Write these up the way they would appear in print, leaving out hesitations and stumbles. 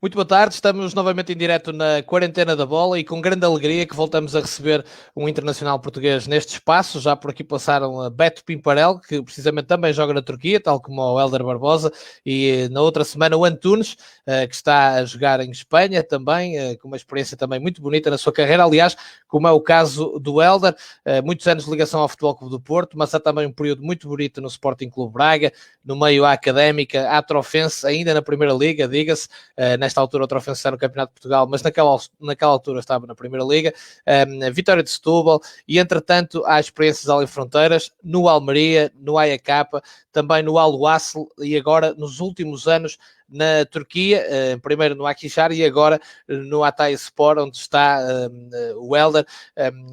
Muito boa tarde, estamos novamente em direto na Quarentena da Bola e com grande alegria que voltamos a receber um internacional português neste espaço. Já por aqui passaram a Beto Pimparel, que precisamente também joga na Turquia, tal como o Hélder Barbosa, e na outra semana o Antunes, que está a jogar em Espanha também, com uma experiência também muito bonita na sua carreira, aliás, como é o caso do Hélder, muitos anos de ligação ao Futebol Clube do Porto, mas há também um período muito bonito no Sporting Clube Braga, no meio à Académica, à Trofense, ainda na Primeira Liga, diga-se, nesta altura o Trofense está no Campeonato de Portugal, mas naquela altura estava na Primeira Liga, Vitória de Setúbal, e entretanto há experiências além fronteiras, no Almeria, no AEK, também no Al-Wassel e agora nos últimos anos na Turquia, primeiro no Akhisar e agora no Hatayspor, onde está o Hélder,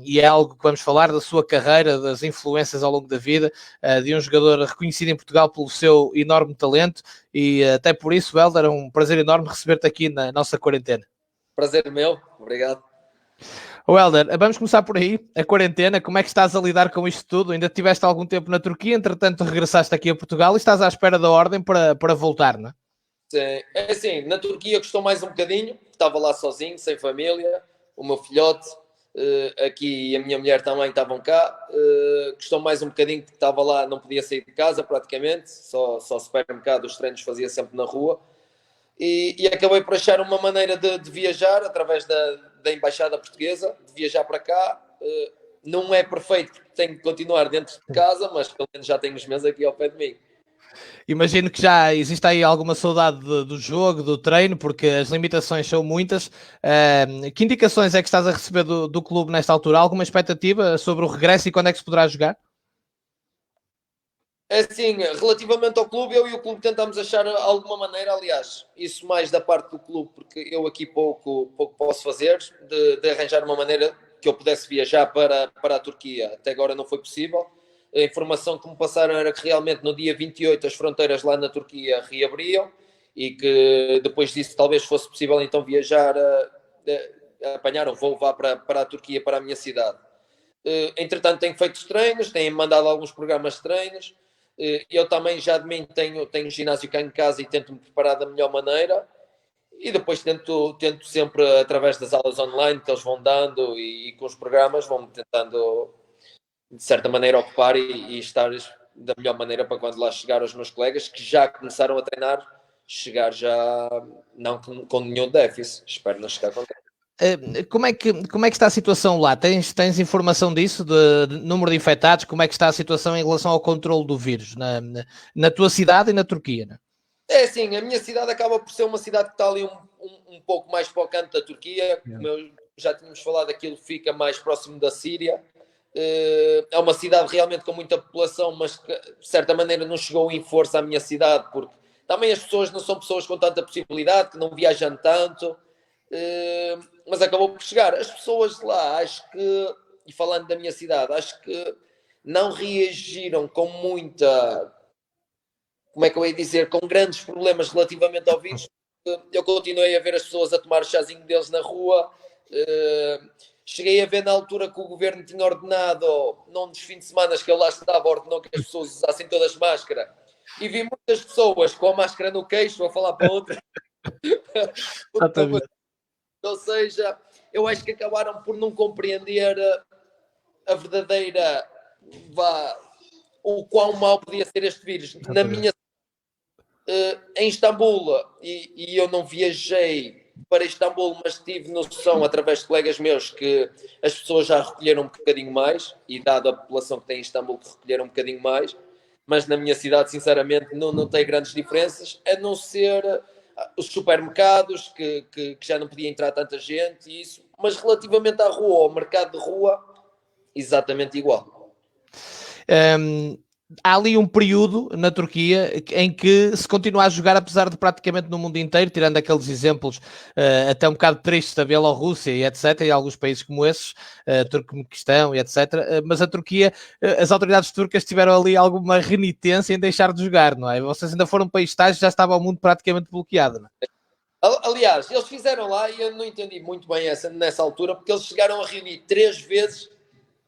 e é algo que vamos falar da sua carreira, das influências ao longo da vida, de um jogador reconhecido em Portugal pelo seu enorme talento, e até por isso, Hélder, é um prazer enorme receber-te aqui na nossa quarentena. Prazer meu, obrigado. Hélder, vamos começar por aí, a quarentena, como é que estás a lidar com isto tudo? Ainda tiveste algum tempo na Turquia, entretanto regressaste aqui a Portugal e estás à espera da ordem para voltar, não é? Sim. É assim, na Turquia gostou mais um bocadinho, estava lá sozinho, sem família, o meu filhote, aqui e a minha mulher também estavam cá, gostou mais um bocadinho porque estava lá, não podia sair de casa praticamente, só supermercado, os treinos fazia sempre na rua, e acabei por achar uma maneira de viajar através da Embaixada Portuguesa, de viajar para cá. Não é perfeito porque tenho que continuar dentro de casa, mas pelo menos já tenho os meus aqui ao pé de mim. Imagino que já existe aí alguma saudade do jogo, do treino, porque as limitações são muitas. Que indicações é que estás a receber do clube nesta altura? Alguma expectativa sobre o regresso e quando é que se poderá jogar? É assim, relativamente ao clube, eu e o clube tentamos achar alguma maneira, aliás, isso mais da parte do clube, porque eu aqui pouco posso fazer, de arranjar uma maneira que eu pudesse viajar para a Turquia. Até agora não foi possível. A informação que me passaram era que realmente no dia 28 as fronteiras lá na Turquia reabriam e que depois disso talvez fosse possível então viajar, apanhar um voo vá para a Turquia, para a minha cidade. Entretanto, tenho feito treinos, tenho mandado alguns programas de treinos. Eu também já de mim tenho ginásio cá em casa e tento me preparar da melhor maneira. E depois tento sempre, através das aulas online que eles vão dando e com os programas, vão-me tentando, de certa maneira, ocupar e estar da melhor maneira para quando lá chegar os meus colegas que já começaram a treinar, chegar já não com nenhum déficit. Espero não chegar com déficit. Como é que está a situação lá? Tens informação disso, de número de infectados? Como é que está a situação em relação ao controle do vírus na tua cidade e na Turquia? Não? É assim, a minha cidade acaba por ser uma cidade que está ali um pouco mais para o canto da Turquia. Como já tínhamos falado, aquilo fica mais próximo da Síria. É uma cidade realmente com muita população, mas que de certa maneira não chegou em força à minha cidade, porque também as pessoas não são pessoas com tanta possibilidade, que não viajam tanto. Mas acabou por chegar. As pessoas lá, acho que, e falando da minha cidade, acho que não reagiram com muita, como é que eu ia dizer, com grandes problemas relativamente ao vírus. Eu continuei a ver as pessoas a tomar o chazinho deles na rua. Cheguei a ver na altura que o governo tinha ordenado, num dos fins de semana que eu lá estava, ordenou que as pessoas usassem todas máscara. E vi muitas pessoas com a máscara no queixo a falar para outra. Ou seja, eu acho que acabaram por não compreender a verdadeira, o quão mau podia ser este vírus. Na minha em Istambul, e eu não viajei para Istambul, mas tive noção através de colegas meus que as pessoas já recolheram um bocadinho mais, e dada a população que tem em Istambul que recolheram um bocadinho mais, mas na minha cidade sinceramente não tem grandes diferenças, a não ser os supermercados que já não podia entrar tanta gente e isso, mas relativamente à rua, ao mercado de rua, exatamente igual. Há ali um período na Turquia em que se continua a jogar, apesar de praticamente no mundo inteiro, tirando aqueles exemplos até um bocado tristes da Bielorrússia e etc, e alguns países como esses, Turcomenistão e etc, mas a Turquia, as autoridades turcas tiveram ali alguma renitência em deixar de jogar, não é? Vocês ainda foram para estágios, já estava o mundo praticamente bloqueado, não é? Aliás, eles fizeram lá, e eu não entendi muito bem nessa altura, porque eles chegaram a reunir 3 vezes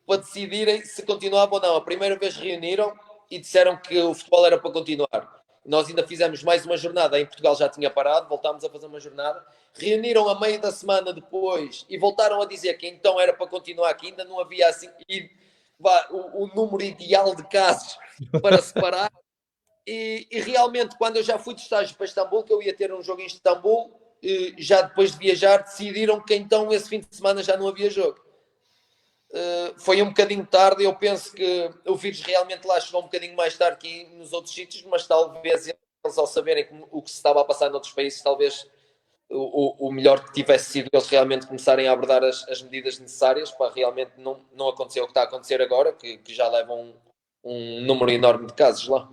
para decidirem se continuavam ou não. A primeira vez reuniram e disseram que o futebol era para continuar. Nós ainda fizemos mais uma jornada, em Portugal já tinha parado, voltámos a fazer uma jornada, reuniram a meio da semana depois e voltaram a dizer que então era para continuar, que ainda não havia assim o número ideal de casos para separar. E realmente, quando eu já fui de estágio para Istambul, que eu ia ter um jogo em Istambul, já depois de viajar, decidiram que então esse fim de semana já não havia jogo. Foi um bocadinho tarde, eu penso que o vírus realmente lá chegou um bocadinho mais tarde que nos outros sítios, mas talvez eles, ao saberem o que se estava a passar noutros países, talvez o melhor que tivesse sido eles realmente começarem a abordar as medidas necessárias para realmente não acontecer o que está a acontecer agora, que já levam um número enorme de casos lá.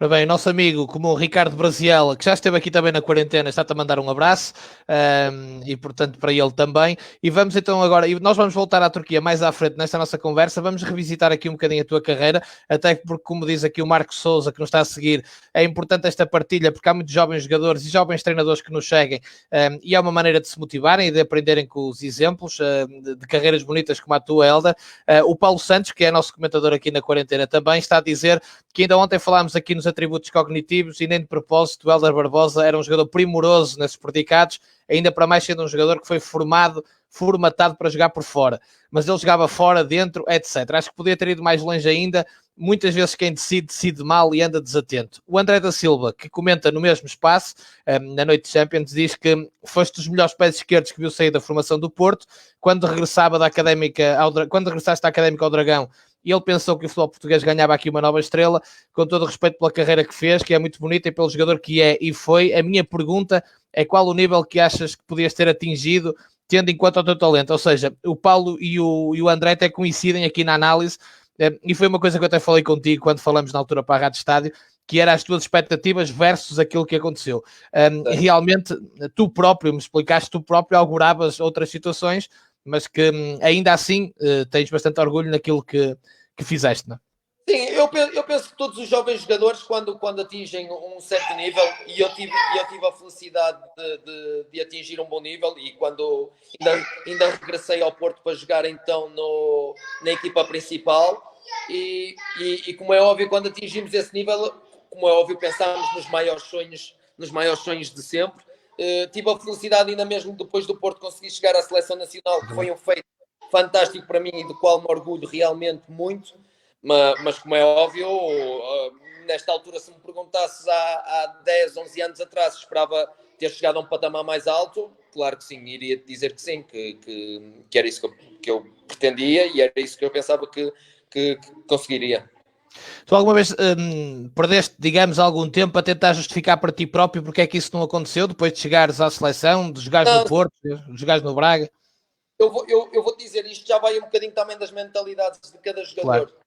Ora bem, nosso amigo, como o Ricardo Braziel, que já esteve aqui também na quarentena, está-te a mandar um abraço, e portanto para ele também. E vamos então agora, e nós vamos voltar à Turquia mais à frente nesta nossa conversa, vamos revisitar aqui um bocadinho a tua carreira, até porque, como diz aqui o Marcos Souza, que nos está a seguir, é importante esta partilha, porque há muitos jovens jogadores e jovens treinadores que nos seguem, e é uma maneira de se motivarem e de aprenderem com os exemplos de carreiras bonitas como a tua, Helder. O Paulo Santos, que é nosso comentador aqui na quarentena também, está a dizer que ainda ontem falámos aqui nos atributos cognitivos e nem de propósito o Helder Barbosa era um jogador primoroso nesses predicados, ainda para mais sendo um jogador que foi formatado para jogar por fora, mas ele jogava fora, dentro, etc. Acho que podia ter ido mais longe ainda. Muitas vezes quem decide mal e anda desatento. O André da Silva, que comenta no mesmo espaço, na Noite de Champions, diz que foste dos melhores pés esquerdos que viu sair da formação do Porto. Quando regressaste da Académica ao Dragão, e ele pensou que o futebol português ganhava aqui uma nova estrela, com todo o respeito pela carreira que fez, que é muito bonita, e pelo jogador que é e foi. A minha pergunta é: qual o nível que achas que podias ter atingido, tendo em conta o teu talento? Ou seja, o Paulo e o André até coincidem aqui na análise, e foi uma coisa que eu até falei contigo quando falamos na altura para a Rádio Estádio, que era as tuas expectativas versus aquilo que aconteceu. Realmente, tu próprio, me explicaste, tu próprio auguravas outras situações, mas que ainda assim tens bastante orgulho naquilo que fizeste, não é? Sim, eu penso que todos os jovens jogadores, quando atingem um certo nível, e eu tive a felicidade de atingir um bom nível, e quando ainda regressei ao Porto para jogar então na equipa principal, e como é óbvio, quando atingimos esse nível, como é óbvio, pensámos nos maiores sonhos de sempre. Tive a felicidade ainda mesmo depois do Porto conseguir chegar à Seleção Nacional, que foi um feito fantástico para mim e do qual me orgulho realmente muito. Mas como é óbvio, nesta altura, se me perguntasses há 10, 11 anos atrás, esperava ter chegado a um patamar mais alto, claro que sim, iria dizer que sim, que era isso que eu pretendia e era isso que eu pensava que conseguiria. Tu alguma vez perdeste, digamos, algum tempo a tentar justificar para ti próprio porque é que isso não aconteceu, depois de chegares à seleção, de jogares no Não, Porto, de jogares no Braga? eu vou dizer, isto já vai um bocadinho também das mentalidades de cada Claro. jogador.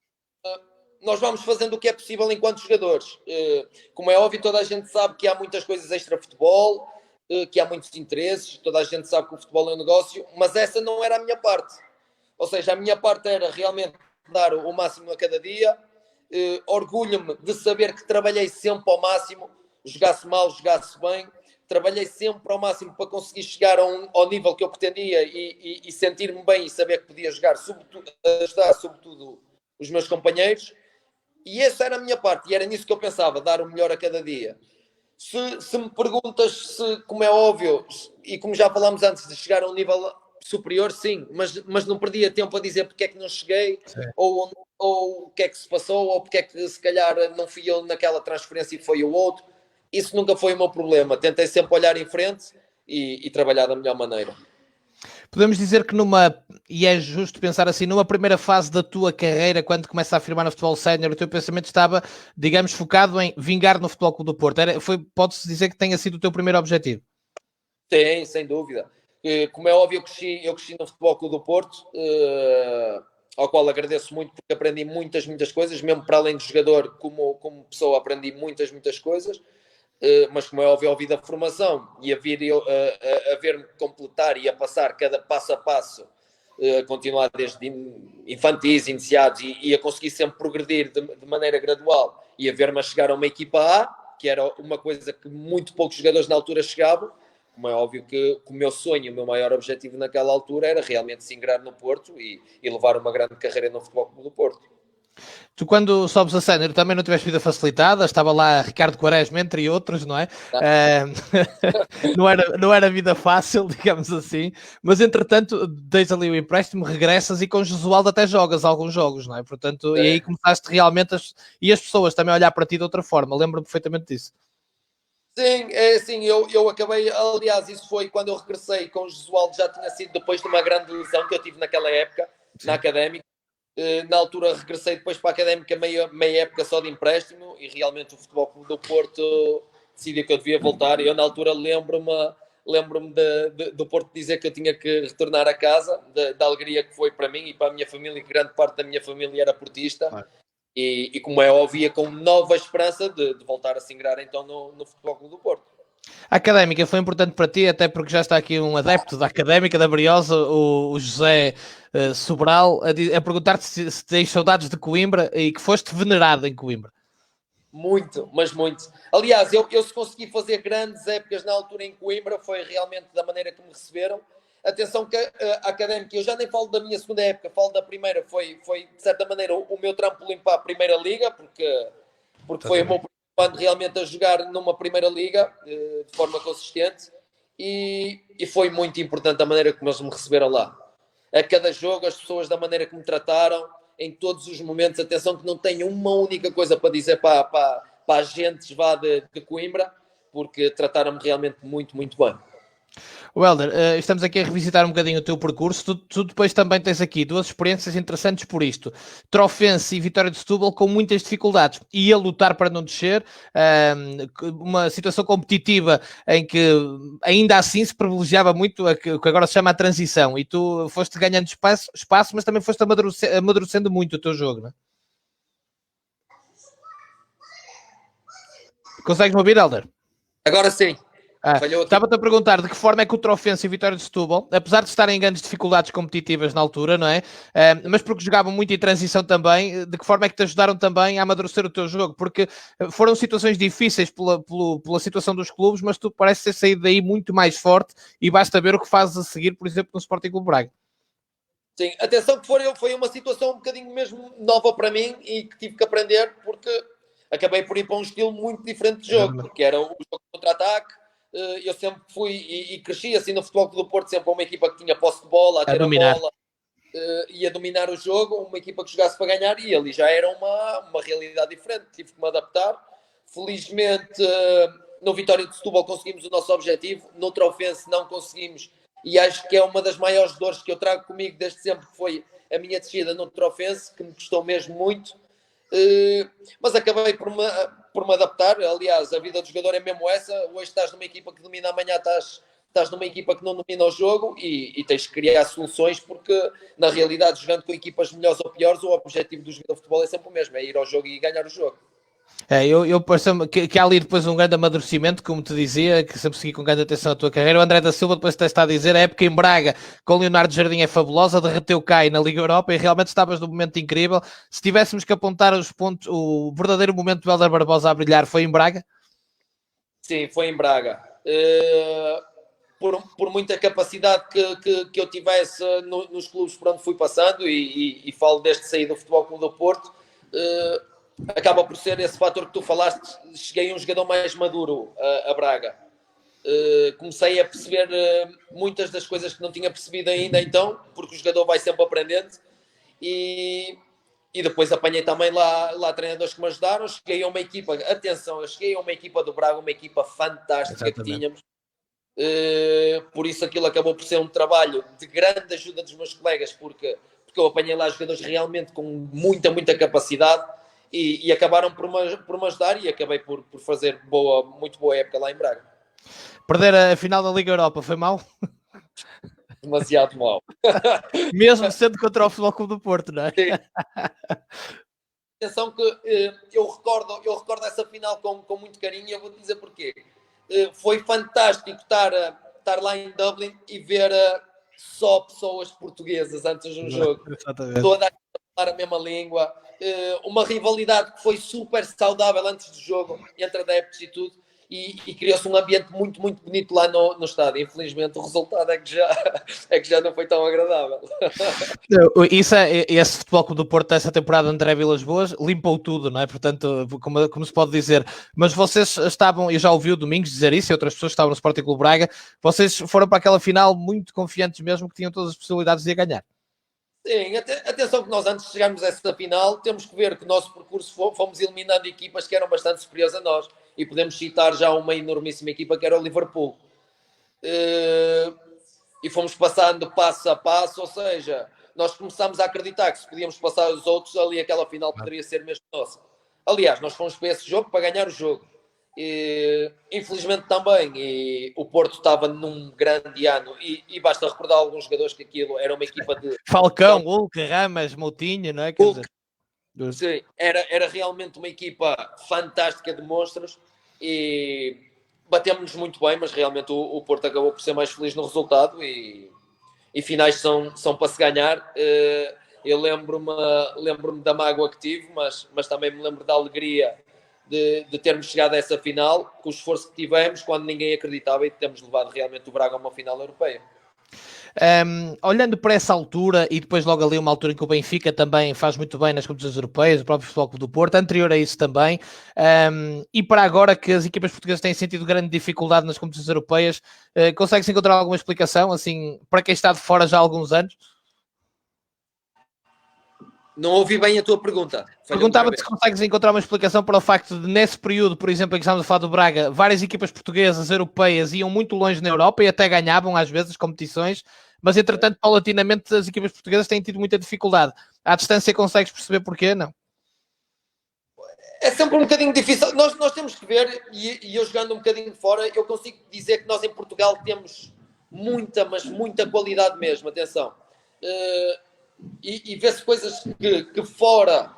Nós vamos fazendo o que é possível enquanto jogadores. Como é óbvio, toda a gente sabe que há muitas coisas extra-futebol, que há muitos interesses, toda a gente sabe que o futebol é um negócio, mas essa não era a minha parte. Ou seja, a minha parte era realmente dar o máximo a cada dia. Orgulho-me de saber que trabalhei sempre ao máximo, jogasse mal, jogasse bem, trabalhei sempre ao máximo para conseguir chegar ao nível que eu pretendia e sentir-me bem e saber que podia jogar, ajudar sobretudo os meus companheiros. E essa era a minha parte, e era nisso que eu pensava, dar o melhor a cada dia. Se me perguntas se, como é óbvio, e como já falámos antes, de chegar a um nível superior, sim, mas não perdia tempo a dizer porque é que não cheguei, ou o que é que se passou, ou porque é que se calhar não fui eu naquela transferência e foi o outro. Isso nunca foi o meu problema. Tentei sempre olhar em frente e trabalhar da melhor maneira. Podemos dizer que e é justo pensar assim, numa primeira fase da tua carreira, quando começa a firmar no futebol sénior, o teu pensamento estava, digamos, focado em vingar no Futebol Clube do Porto. Pode-se dizer que tenha sido o teu primeiro objetivo? Sim, sem dúvida. Como é óbvio, eu cresci no Futebol Clube do Porto, ao qual agradeço muito porque aprendi muitas coisas, mesmo para além de jogador, como pessoa aprendi muitas coisas, mas como é óbvio, ao ouvir da formação e a ver-me completar e a passar cada passo a passo, a continuar desde infantis, iniciados e a conseguir sempre progredir de maneira gradual e a ver-me a chegar a uma equipa A, que era uma coisa que muito poucos jogadores na altura chegavam. Como é óbvio que o meu sonho, o meu maior objetivo naquela altura era realmente se ingrar no Porto e levar uma grande carreira no Futebol Clube do Porto. Tu, quando sobes a sénior, também não tiveste vida facilitada, estava lá Ricardo Quaresma, entre outros, não é? Não era vida fácil, digamos assim, mas entretanto, tens ali o empréstimo, regressas e com Jesualdo até jogas alguns jogos, não é? Portanto, e aí começaste realmente e as pessoas também a olhar para ti de outra forma, lembro-me perfeitamente disso. Sim, é assim, eu acabei, aliás, isso foi quando eu regressei com o Jesualdo, já tinha sido depois de uma grande lesão que eu tive naquela época, sim, na Académica. Na altura regressei depois para a Académica meia época só de empréstimo e realmente o Futebol Clube do Porto decidiu que eu devia voltar e eu na altura lembro-me do Porto dizer que eu tinha que retornar a casa, da alegria que foi para mim e para a minha família, que grande parte da minha família era portista. Claro. E como é óbvio, com nova esperança de voltar a se ingrar então no Futebol Clube do Porto. A Académica foi importante para ti, até porque já está aqui um adepto da Académica, da Briosa, o José Sobral, a perguntar-te se tens saudades de Coimbra e que foste venerado em Coimbra. Muito, mas muito. Aliás, eu se consegui fazer grandes épocas na altura em Coimbra, foi realmente da maneira que me receberam. Atenção que a Académica, eu já nem falo da minha segunda época, falo da primeira, foi de certa maneira o meu trampolim para a Primeira Liga, porque foi o meu primeiro ano realmente a jogar numa Primeira Liga, de forma consistente, e foi muito importante a maneira como eles me receberam lá. A cada jogo, as pessoas da maneira que me trataram, em todos os momentos, atenção que não tenho uma única coisa para dizer para agentes de Coimbra, porque trataram-me realmente muito, muito bem. Welder, estamos aqui a revisitar um bocadinho o teu percurso. Tu depois também tens aqui duas experiências interessantes por isto. Trofense e Vitória de Setúbal com muitas dificuldades. E a lutar para não descer, uma situação competitiva em que ainda assim se privilegiava muito o que agora se chama a transição. E tu foste ganhando espaço, mas também foste amadurecendo muito o teu jogo, não é? Consegues-me ouvir, Helder? Agora sim. Estava-te a perguntar de que forma é que o Trofense e o Vitória de Setúbal, apesar de estarem em grandes dificuldades competitivas na altura, não é? Mas porque jogavam muito em transição também, de que forma é que te ajudaram também a amadurecer o teu jogo? Porque foram situações difíceis pela situação dos clubes, mas tu pareces ter saído daí muito mais forte e basta ver o que fazes a seguir, por exemplo, no Sporting Clube Braga. Sim, atenção que foi uma situação um bocadinho mesmo nova para mim e que tive que aprender porque acabei por ir para um estilo muito diferente de jogo, porque era o jogo contra-ataque. Eu sempre fui e cresci assim no Futebol Clube do Porto, sempre uma equipa que tinha posse de bola, a ter a bola e a dominar o jogo, uma equipa que jogasse para ganhar, e ali já era uma realidade diferente, tive que me adaptar. Felizmente no Vitória de Setúbal conseguimos o nosso objetivo, no Trofense não conseguimos, e acho que é uma das maiores dores que eu trago comigo desde sempre, que foi a minha descida no Trofense, que me custou mesmo muito. Mas acabei por me adaptar. Aliás, a vida do jogador é mesmo essa. Hoje estás numa equipa que domina, amanhã estás numa equipa que não domina o jogo e tens que criar soluções, porque na realidade, jogando com equipas melhores ou piores, o objetivo do jogador de futebol é sempre o mesmo, é ir ao jogo e ganhar o jogo. Eu pareceu-me que há ali depois um grande amadurecimento, como te dizia, que sempre segui com grande atenção a tua carreira. O André da Silva depois até está a dizer, a época em Braga com Leonardo Jardim é fabulosa, derreteu Cai na Liga Europa e realmente estavas num momento incrível. Se tivéssemos que apontar os pontos, o verdadeiro momento do Hélder Barbosa a brilhar foi em Braga? Sim, foi em Braga. Por muita capacidade que eu tivesse nos clubes por onde fui passando, e falo desde sair do Futebol Clube do Porto, acaba por ser esse fator que tu falaste. Cheguei a um jogador mais maduro a Braga. Comecei a perceber muitas das coisas que não tinha percebido ainda então, porque o jogador vai sempre aprendendo, e depois apanhei também lá treinadores que me ajudaram. Cheguei a uma equipa, atenção, eu cheguei a uma equipa do Braga, uma equipa fantástica. Exatamente. Que tínhamos. Por isso aquilo acabou por ser um trabalho de grande ajuda dos meus colegas, porque eu apanhei lá jogadores realmente com muita capacidade e acabaram por me ajudar, e acabei por fazer muito boa época lá em Braga. Perder a final da Liga Europa foi mau? Demasiado mau. Mesmo sendo contra o Futebol Clube do Porto, não é? Sim. Atenção que eu recordo essa final com muito carinho, e eu vou-te dizer porquê. Foi fantástico estar lá em Dublin e ver só pessoas portuguesas antes do jogo. Toda a falar a mesma língua. Uma rivalidade que foi super saudável antes do jogo, entre adeptos e tudo. e criou-se um ambiente muito, muito bonito lá no estádio. Infelizmente, o resultado é que já não foi tão agradável. Esse Futebol Clube do Porto dessa temporada, André Vilas Boas, limpou tudo, não é? Portanto, como se pode dizer. Mas vocês estavam, eu já ouvi o Domingos dizer isso e outras pessoas que estavam no Sporting Clube Braga, vocês foram para aquela final muito confiantes mesmo, que tinham todas as possibilidades de a ganhar. Sim, atenção que nós antes de chegarmos a essa final temos que ver que o nosso percurso fomos eliminando equipas que eram bastante superiores a nós e podemos citar já uma enormíssima equipa que era o Liverpool. E fomos passando passo a passo, ou seja, nós começámos a acreditar que se podíamos passar os outros, ali aquela final poderia ser mesmo nossa. Aliás, nós fomos para esse jogo para ganhar o jogo. Infelizmente também, e o Porto estava num grande ano e basta recordar alguns jogadores que aquilo era uma equipa de Falcão, Hulk, Ramas, Moutinho, não é? Quer dizer, sim, era realmente uma equipa fantástica de monstros e batemos-nos muito bem, mas realmente o Porto acabou por ser mais feliz no resultado e finais são para se ganhar. Eu lembro-me da mágoa que tive, mas também me lembro da alegria de termos chegado a essa final, com o esforço que tivemos, quando ninguém acreditava, e de termos levado realmente o Braga a uma final europeia. Olhando para essa altura e depois logo ali uma altura em que o Benfica também faz muito bem nas competições europeias, o próprio Futebol Clube do Porto, anterior a isso também, e para agora que as equipas portuguesas têm sentido grande dificuldade nas competições europeias, consegue-se encontrar alguma explicação, assim, para quem está de fora já há alguns anos? Não ouvi bem a tua pergunta. Perguntava-te se consegues encontrar uma explicação para o facto de, nesse período, por exemplo, em que estamos a falar do Braga, várias equipas portuguesas, europeias, iam muito longe na Europa e até ganhavam, às vezes, as competições, mas, entretanto, paulatinamente, as equipas portuguesas têm tido muita dificuldade. À distância consegues perceber porquê? Não? É sempre um bocadinho difícil. Nós temos que ver, e eu jogando um bocadinho fora, eu consigo dizer que nós em Portugal temos muita, mas muita qualidade mesmo, atenção. E vê-se coisas que fora,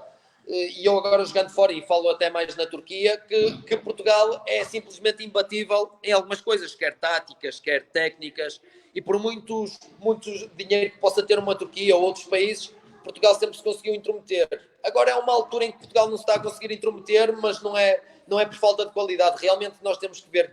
e eu agora jogando fora, e falo até mais na Turquia, que Portugal é simplesmente imbatível em algumas coisas, quer táticas, quer técnicas, e por muitos dinheiro que possa ter uma Turquia ou outros países, Portugal sempre se conseguiu intrometer. Agora é uma altura em que Portugal não se está a conseguir intrometer, mas não é por falta de qualidade. Realmente nós temos que ver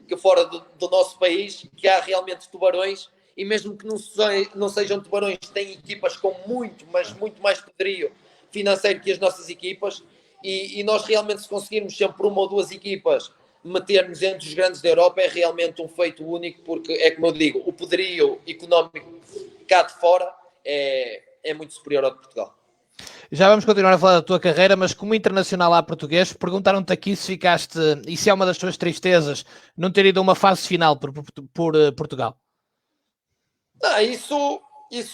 que fora do nosso país, que há realmente tubarões, e mesmo que não sejam tubarões, têm equipas com muito, mas muito mais poderio financeiro que as nossas equipas, e nós realmente, se conseguirmos sempre uma ou duas equipas meter-nos entre os grandes da Europa, é realmente um feito único, porque é como eu digo, o poderio económico cá de fora é muito superior ao de Portugal. Já vamos continuar a falar da tua carreira, mas como internacional à português, perguntaram-te aqui se ficaste, e se é uma das tuas tristezas, não ter ido a uma fase final por Portugal. Isso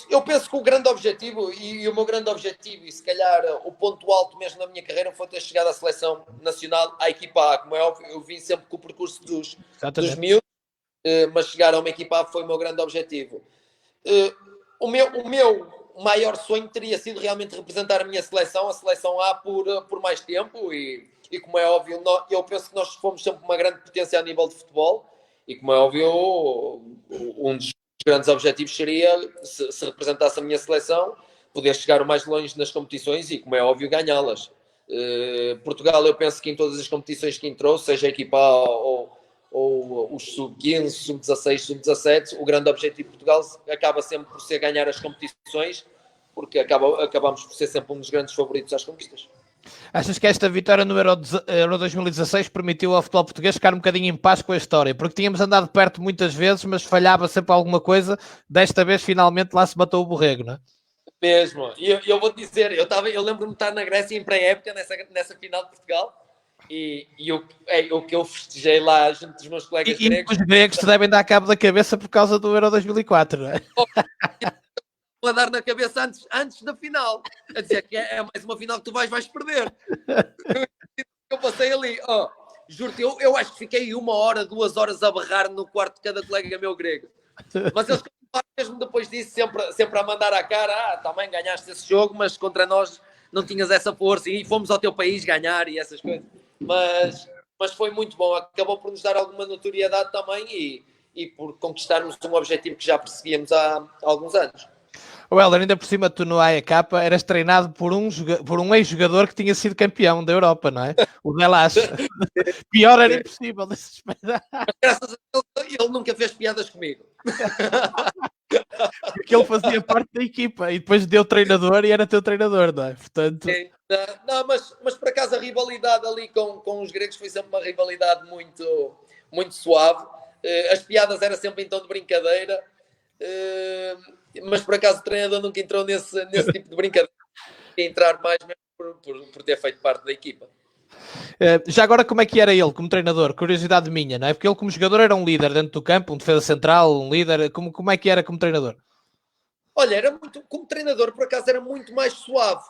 eu penso que o grande objetivo, e o meu grande objetivo, e se calhar o ponto alto mesmo na minha carreira, foi ter chegado à seleção nacional, à equipa A. Como é óbvio, eu vim sempre com o percurso dos miúdos, mas chegar a uma equipa A foi o meu grande objetivo. O meu maior sonho teria sido realmente representar a minha seleção, a seleção A, por mais tempo, e como é óbvio, eu penso que nós fomos sempre uma grande potência a nível de futebol, e como é óbvio, um dos grandes objetivos seria, se representasse a minha seleção, poder chegar o mais longe nas competições e, como é óbvio, ganhá-las. Portugal, eu penso que em todas as competições que entrou, seja a equipa A ou os sub-15, sub-16, sub-17, o grande objetivo de Portugal acaba sempre por ser ganhar as competições, porque acabamos por ser sempre um dos grandes favoritos às conquistas. Achas que esta vitória no Euro 2016 permitiu ao futebol português ficar um bocadinho em paz com a história? Porque tínhamos andado perto muitas vezes, mas falhava sempre alguma coisa. Desta vez, finalmente, lá se matou o borrego, não é? Mesmo. E eu vou dizer, eu lembro-me de estar na Grécia em pré-época, nessa final de Portugal, e o que eu festejei lá junto dos meus colegas gregos. Os gregos te devem dar cabo da cabeça por causa do Euro 2004, não é? A dar na cabeça antes da final, a dizer que é mais uma final que tu vais perder. Eu passei ali, juro-te, eu acho que fiquei 1 hora, 2 horas a berrar no quarto de cada colega meu grego. Mas eles mesmo depois disso sempre a mandar a cara, também ganhaste esse jogo, mas contra nós não tinhas essa força e fomos ao teu país ganhar e essas coisas. Mas foi muito bom, acabou por nos dar alguma notoriedade também e por conquistarmos um objetivo que já perseguíamos há alguns anos. O Helder, ainda por cima, tu no AEK eras treinado por um ex-jogador que tinha sido campeão da Europa, não é? O Delas. Pior era impossível desse Mas graças a Deus, ele nunca fez piadas comigo. Porque ele fazia parte da equipa e depois deu treinador e era teu treinador, não é? Portanto... Não, mas por acaso a rivalidade ali com os gregos foi sempre uma rivalidade muito, muito suave. As piadas eram sempre em tom de brincadeira, mas por acaso o treinador nunca entrou nesse tipo de brincadeira. Entrar mais mesmo por ter feito parte da equipa. Já agora, como é que era ele como treinador? Curiosidade minha, não é? Porque ele, como jogador, era um líder dentro do campo, um defesa central, um líder. Como é que era como treinador? Olha, era muito, como treinador, por acaso, era muito mais suave.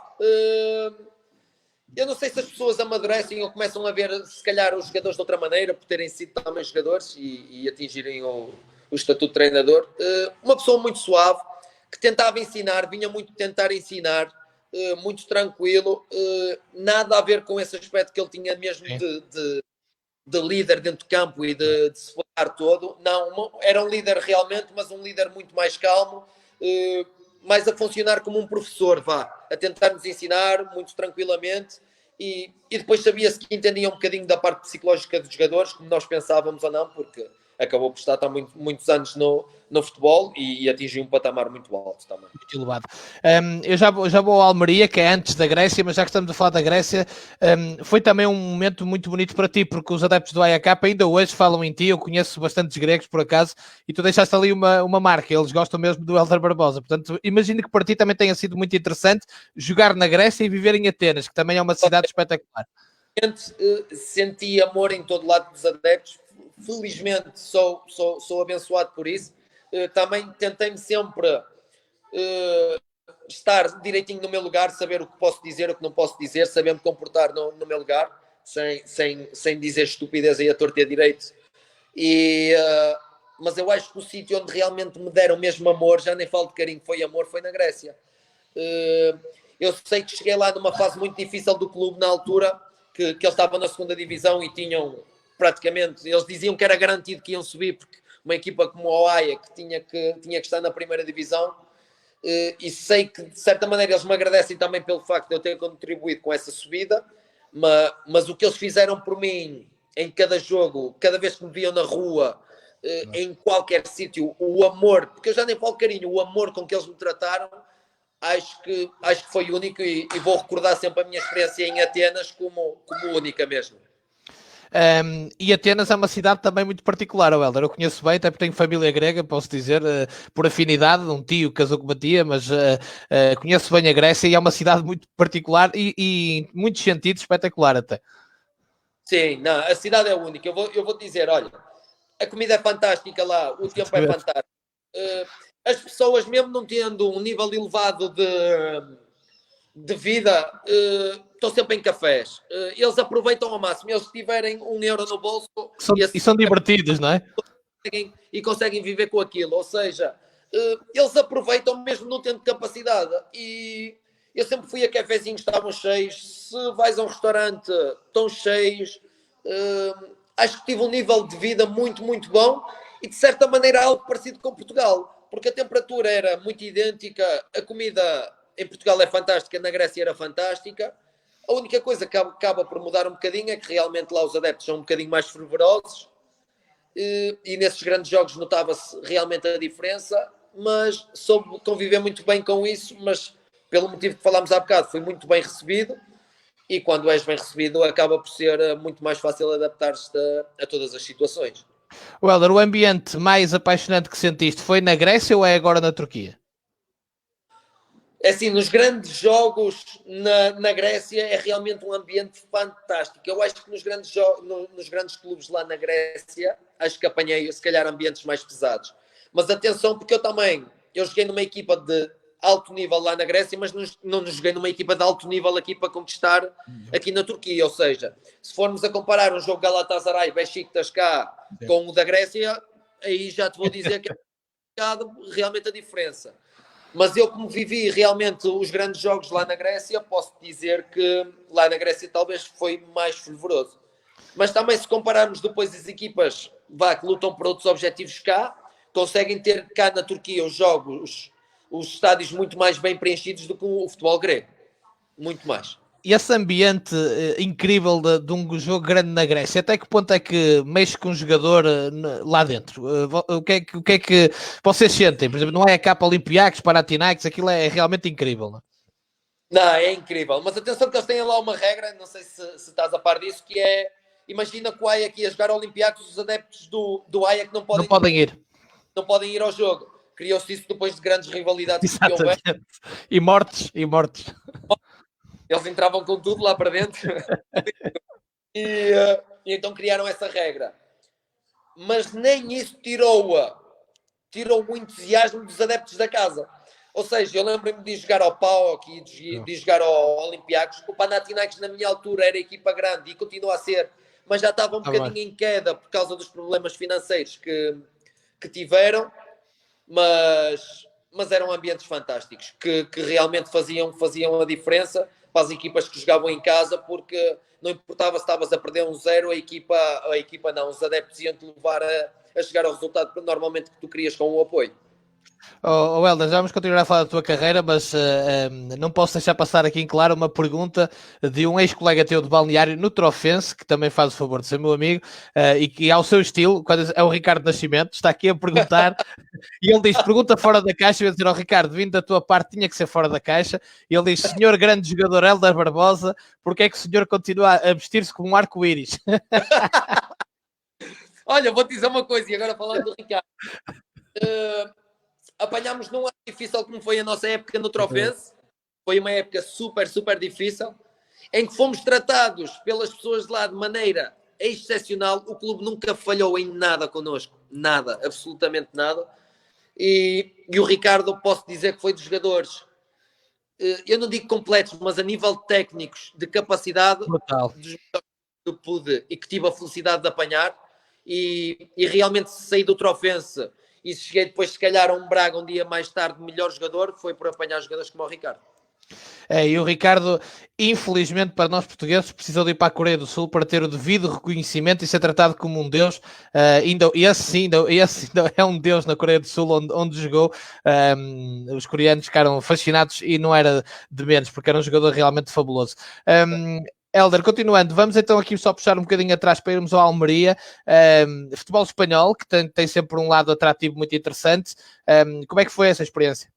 Eu não sei se as pessoas amadurecem ou começam a ver, se calhar, os jogadores de outra maneira, por terem sido também jogadores e atingirem o estatuto de treinador. Uma pessoa muito suave, que tentava ensinar, vinha muito tentar ensinar, muito tranquilo, nada a ver com esse aspecto que ele tinha mesmo de líder dentro do campo e de se falar todo. Não, era um líder realmente, mas um líder muito mais calmo, mais a funcionar como um professor, a tentar nos ensinar muito tranquilamente, e depois sabia-se que entendia um bocadinho da parte psicológica dos jogadores, como nós pensávamos ou não, porque acabou por estar há muitos anos no futebol e atingiu um patamar muito alto também. Muito elevado. Eu já vou ao Almeria, que é antes da Grécia, mas já que estamos a falar da Grécia, foi também um momento muito bonito para ti, porque os adeptos do AEK ainda hoje falam em ti. Eu conheço bastantes gregos, por acaso, e tu deixaste ali uma marca. Eles gostam mesmo do Helder Barbosa. Portanto, imagino que para ti também tenha sido muito interessante jogar na Grécia e viver em Atenas, que também é uma cidade espetacular. Senti amor em todo lado dos adeptos. Felizmente sou abençoado por isso. Também tentei-me sempre estar direitinho no meu lugar, saber o que posso dizer, o que não posso dizer, saber me comportar no meu lugar, sem dizer estupidez aí a torto e a direito. Mas eu acho que o sítio onde realmente me deram mesmo amor, já nem falo de carinho, foi amor, foi na Grécia. Eu sei que cheguei lá numa fase muito difícil do clube na altura, que eles estavam na segunda divisão e tinham praticamente, eles diziam que era garantido que iam subir, porque uma equipa como o Haia, que tinha que estar na primeira divisão, e sei que de certa maneira eles me agradecem também pelo facto de eu ter contribuído com essa subida, mas o que eles fizeram por mim em cada jogo, cada vez que me viam na rua, em qualquer sítio, o amor, porque eu já nem falo carinho, o amor com que eles me trataram, acho que foi único, e vou recordar sempre a minha experiência em Atenas como única mesmo. E Atenas é uma cidade também muito particular, Helder. Eu conheço bem, até porque tenho família grega, posso dizer, por afinidade, um tio casou com uma tia, mas conheço bem a Grécia e é uma cidade muito particular e em muitos sentidos espetacular até. Sim, não, a cidade é única. Eu vou te dizer, olha, a comida é fantástica lá, o tempo é fantástico. As pessoas, mesmo não tendo um nível elevado de vida, estão sempre em cafés. Eles aproveitam ao máximo. Eles tiverem €1 no bolso e são divertidos, não é? E conseguem viver com aquilo. Ou seja, eles aproveitam mesmo não tendo capacidade. E eu sempre fui a cafezinhos que estavam cheios. Se vais a um restaurante, estão cheios. Acho que tive um nível de vida muito, muito bom, e de certa maneira algo parecido com Portugal, porque a temperatura era muito idêntica, a comida em Portugal é fantástica, na Grécia era fantástica. A única coisa que acaba por mudar um bocadinho é que realmente lá os adeptos são um bocadinho mais fervorosos, e nesses grandes jogos notava-se realmente a diferença, mas soube conviver muito bem com isso. Mas pelo motivo que falámos há bocado, fui muito bem recebido, e quando és bem recebido acaba por ser muito mais fácil adaptar-se a todas as situações. Helder, o ambiente mais apaixonante que sentiste foi na Grécia ou é agora na Turquia? É assim, nos grandes jogos na Grécia é realmente um ambiente fantástico. Eu acho que nos grandes clubes lá na Grécia, acho que apanhei se calhar ambientes mais pesados. Mas atenção, porque eu joguei numa equipa de alto nível lá na Grécia, mas não joguei numa equipa de alto nível aqui para conquistar aqui na Turquia. Ou seja, se formos a comparar um jogo Galatasaray, Beşiktaş cá com o da Grécia, aí já te vou dizer que é realmente a diferença. Mas eu, como vivi realmente os grandes jogos lá na Grécia, posso dizer que lá na Grécia talvez foi mais fervoroso. Mas também, se compararmos depois as equipas que lutam por outros objetivos cá, conseguem ter cá na Turquia os os estádios muito mais bem preenchidos do que o futebol grego. Muito mais. E esse ambiente incrível de um jogo grande na Grécia, até que ponto é que mexe com um jogador lá dentro? O que é que vocês sentem? Por exemplo, não é a capa Olympiacos, Panathinaikos, aquilo é realmente incrível, não é? Não, é incrível. Mas atenção que eles têm lá uma regra, não sei se estás a par disso, que é, imagina que o Ajax ia jogar Olympiacos, os adeptos do Ajax não podem ir. Não podem ir ao jogo. Criou-se isso depois de grandes rivalidades que houver. E mortes. Eles entravam com tudo lá para dentro. e então criaram essa regra. Mas nem isso tirou o entusiasmo dos adeptos da casa. Ou seja, eu lembro-me de jogar ao PAOK e de jogar ao Olympiacos. O Panathinaikos, na minha altura, era equipa grande e continua a ser, mas já estava um bocadinho em queda por causa dos problemas financeiros que tiveram, mas eram ambientes fantásticos, que realmente faziam a diferença para as equipas que jogavam em casa, porque não importava se estavas a perder 1-0, a equipa não, os adeptos iam-te levar a chegar ao resultado normalmente que tu querias com o apoio. Helder, já vamos continuar a falar da tua carreira, mas não posso deixar passar aqui em claro uma pergunta de um ex-colega teu de balneário no Trofense, que também faz o favor de ser meu amigo, e que ao seu estilo, é o Ricardo Nascimento, está aqui a perguntar, e ele diz, pergunta fora da caixa, eu vou dizer ao Ricardo, vindo da tua parte tinha que ser fora da caixa, e ele diz, senhor grande jogador Helder Barbosa, porque é que o senhor continua a vestir-se como um arco-íris? Olha, vou-te dizer uma coisa, e agora falando do Ricardo. Apanhámos num ano difícil como foi a nossa época no Trofense. Foi uma época super, super difícil, em que fomos tratados pelas pessoas de lá de maneira excepcional. O clube nunca falhou em nada connosco. Nada, absolutamente nada. E o Ricardo, posso dizer que foi dos jogadores, eu não digo completos, mas a nível técnicos, de capacidade, brutal, dos jogadores que pude e que tive a felicidade de apanhar. E realmente saí do Trofense e cheguei depois, se calhar, a um Braga um dia mais tarde, melhor jogador, foi por apanhar jogadores como o Ricardo. E o Ricardo, infelizmente para nós portugueses, precisou de ir para a Coreia do Sul para ter o devido reconhecimento e ser tratado como um deus. Esse é um deus na Coreia do Sul, onde jogou. Os coreanos ficaram fascinados e não era de menos, porque era um jogador realmente fabuloso. Helder, continuando, vamos então aqui só puxar um bocadinho atrás para irmos ao Almeria. Futebol espanhol, que tem sempre um lado atrativo muito interessante. Como é que foi essa experiência?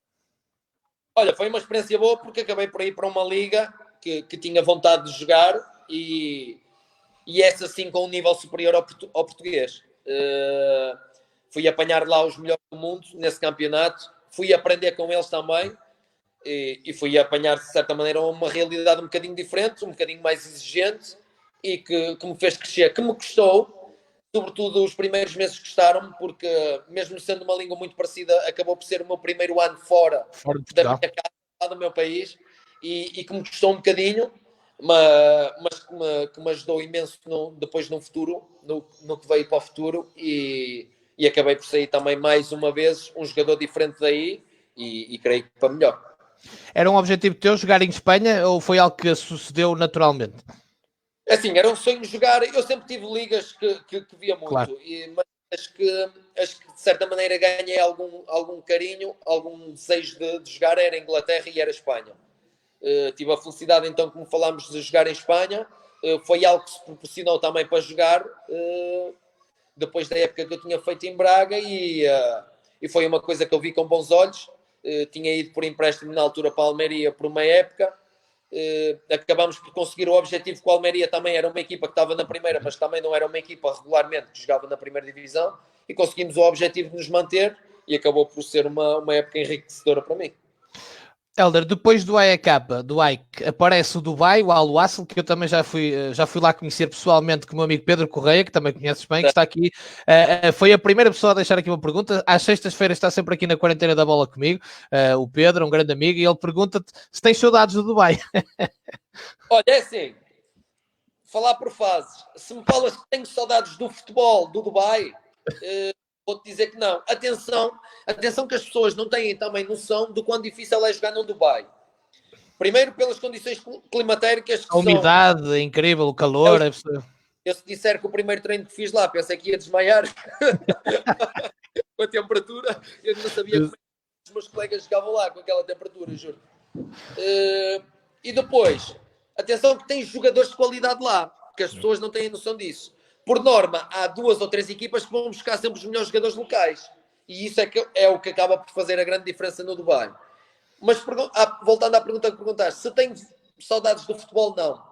Olha, foi uma experiência boa porque acabei por ir para uma liga que tinha vontade de jogar e essa sim com um nível superior ao português. Fui apanhar lá os melhores do mundo nesse campeonato, fui aprender com eles também e fui apanhar de certa maneira uma realidade um bocadinho diferente, um bocadinho mais exigente e que me fez crescer, que me custou. Sobretudo os primeiros meses gostaram-me, porque mesmo sendo uma língua muito parecida, acabou por ser o meu primeiro ano fora da minha casa, do meu país, e que me custou um bocadinho, mas que me ajudou imenso depois no futuro, no que veio para o futuro, e acabei por sair também mais uma vez um jogador diferente daí, e creio que para melhor. Era um objetivo teu jogar em Espanha ou foi algo que sucedeu naturalmente? Assim, era um sonho jogar. Eu sempre tive ligas que via muito, claro. mas acho que de certa maneira ganhei algum carinho, algum desejo de jogar. Era Inglaterra e era Espanha. Tive a felicidade, então, como falámos, de jogar em Espanha. Foi algo que se proporcionou também para jogar depois da época que eu tinha feito em Braga e foi uma coisa que eu vi com bons olhos. Tinha ido por empréstimo na altura para a Almeria por uma época. Acabámos por conseguir o objetivo, que o Almeria também era uma equipa que estava na primeira, mas também não era uma equipa regularmente que jogava na primeira divisão, e conseguimos o objetivo de nos manter e acabou por ser uma época enriquecedora para mim. Helder, depois do AEK, do AEK, aparece o Dubai, o Al Wasl, que eu também já fui lá conhecer pessoalmente com o meu amigo Pedro Correia, que também conheces bem, que está aqui. Foi a primeira pessoa a deixar aqui uma pergunta. Às sextas-feiras está sempre aqui na quarentena da bola comigo, o Pedro, um grande amigo, e ele pergunta-te se tens saudades do Dubai. Olha, é assim, falar por fases. Se me falas que tenho saudades do futebol do Dubai, vou-te dizer que não. Atenção que as pessoas não têm também noção do quão difícil é jogar no Dubai. Primeiro pelas condições climatéricas que a umidade é incrível, o calor. Eu se disser que o primeiro treino que fiz lá, pensei que ia desmaiar com a temperatura, eu não sabia como os meus colegas jogavam lá com aquela temperatura, juro. E depois, atenção que tem jogadores de qualidade lá, que as pessoas não têm noção disso. Por norma, há 2 ou 3 equipas que vão buscar sempre os melhores jogadores locais. E isso é o que acaba por fazer a grande diferença no Dubai. Mas voltando à pergunta que perguntaste, se tenho saudades do futebol, não.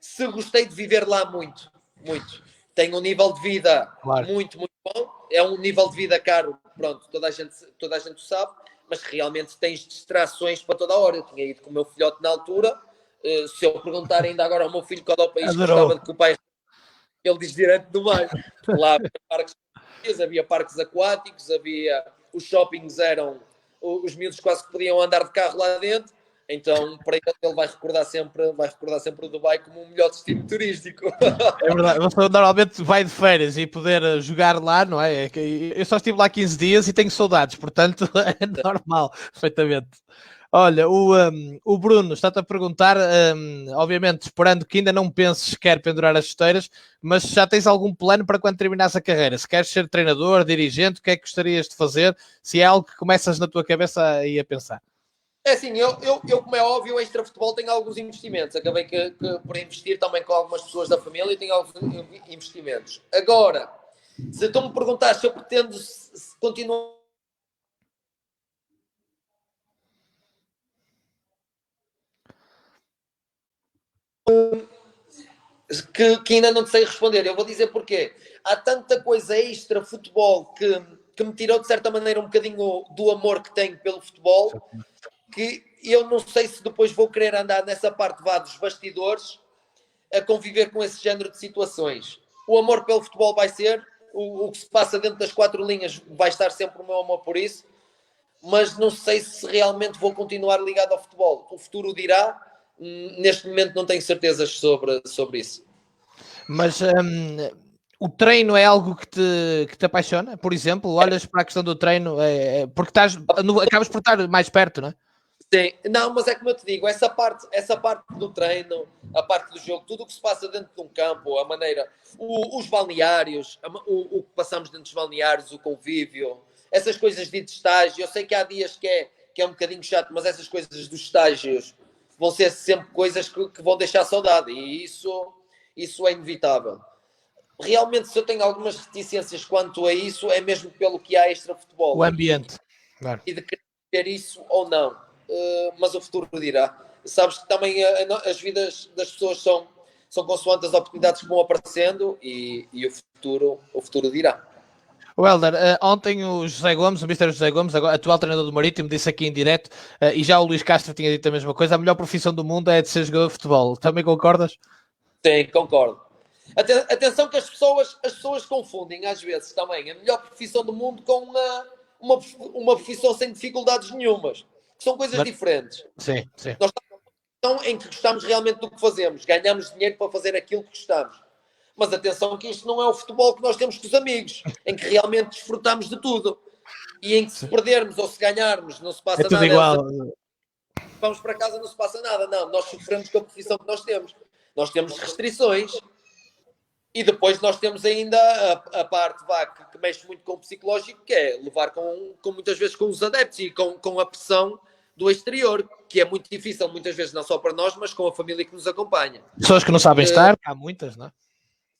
Se gostei de viver lá muito, muito. Tenho um nível de vida muito, muito bom. É um nível de vida caro, pronto, toda a gente sabe, mas realmente tens distrações para toda a hora. Eu tinha ido com o meu filhote na altura. Se eu perguntar ainda agora ao meu filho qual é o país que gostava de que o pai... Ele diz direto do Dubai. Lá havia parques aquáticos, os shoppings eram... Os miúdos quase que podiam andar de carro lá dentro. Então, para ele vai recordar sempre o Dubai como o melhor destino turístico. É verdade, você normalmente vai de férias e poder jogar lá, não é? Eu só estive lá 15 dias e tenho saudades, portanto é normal, perfeitamente. Olha, o Bruno está-te a perguntar, obviamente esperando que ainda não penses que quer pendurar as chuteiras, mas já tens algum plano para quando terminares a carreira? Se queres ser treinador, dirigente, o que é que gostarias de fazer? Se é algo que começas na tua cabeça a pensar? É assim, eu, como é óbvio, o Extra Futebol tem alguns investimentos. Acabei que por investir também com algumas pessoas da família e tenho alguns investimentos. Agora, se tu me perguntar se eu pretendo se continuar que ainda não te sei responder. Eu vou dizer porquê. Há tanta coisa extra futebol que me tirou de certa maneira um bocadinho do amor que tenho pelo futebol, que eu não sei se depois vou querer andar nessa parte dos bastidores a conviver com esse género de situações. O amor pelo futebol vai ser, o que se passa dentro das 4 linhas vai estar sempre o meu amor por isso, mas não sei se realmente vou continuar ligado ao futebol. O futuro dirá. Neste momento não tenho certezas sobre isso. Mas o treino é algo que te apaixona? Por exemplo, olhas para a questão do treino, porque acabas por estar mais perto, não é? Sim, não, mas é como eu te digo, essa parte do treino, a parte do jogo, tudo o que se passa dentro de um campo, a maneira, os balneários, o que passamos dentro dos balneários, o convívio, essas coisas de estágio, eu sei que há dias que é um bocadinho chato, mas essas coisas dos estágios vão ser sempre coisas que vão deixar saudade, e isso é inevitável. Realmente, se eu tenho algumas reticências quanto a isso, é mesmo pelo que há extra futebol. O ambiente, claro. E de querer isso ou não. Mas o futuro dirá. Sabes que também as vidas das pessoas são consoante as oportunidades que vão aparecendo e o futuro dirá. O Helder, ontem o José Gomes, o Mr. José Gomes, agora, atual treinador do Marítimo, disse aqui em direto, e já o Luís Castro tinha dito a mesma coisa, a melhor profissão do mundo é de ser jogador de futebol. Também concordas? Sim, concordo. Atenção que as pessoas confundem às vezes também a melhor profissão do mundo com uma profissão sem dificuldades nenhumas. Que são coisas diferentes. Sim, sim. Nós estamos em que gostamos realmente do que fazemos. Ganhamos dinheiro para fazer aquilo que gostamos. Mas atenção que isto não é o futebol que nós temos com os amigos, em que realmente desfrutamos de tudo. E em que se perdermos ou se ganharmos não se passa é tudo nada. Igual. Vamos para casa não se passa nada. Não, nós sofremos com a profissão que nós temos. Nós temos restrições. E depois nós temos ainda a parte que mexe muito com o psicológico, que é levar com muitas vezes com os adeptos e com a pressão do exterior, que é muito difícil muitas vezes, não só para nós, mas com a família que nos acompanha. Pessoas que não sabem estar, há muitas, não é?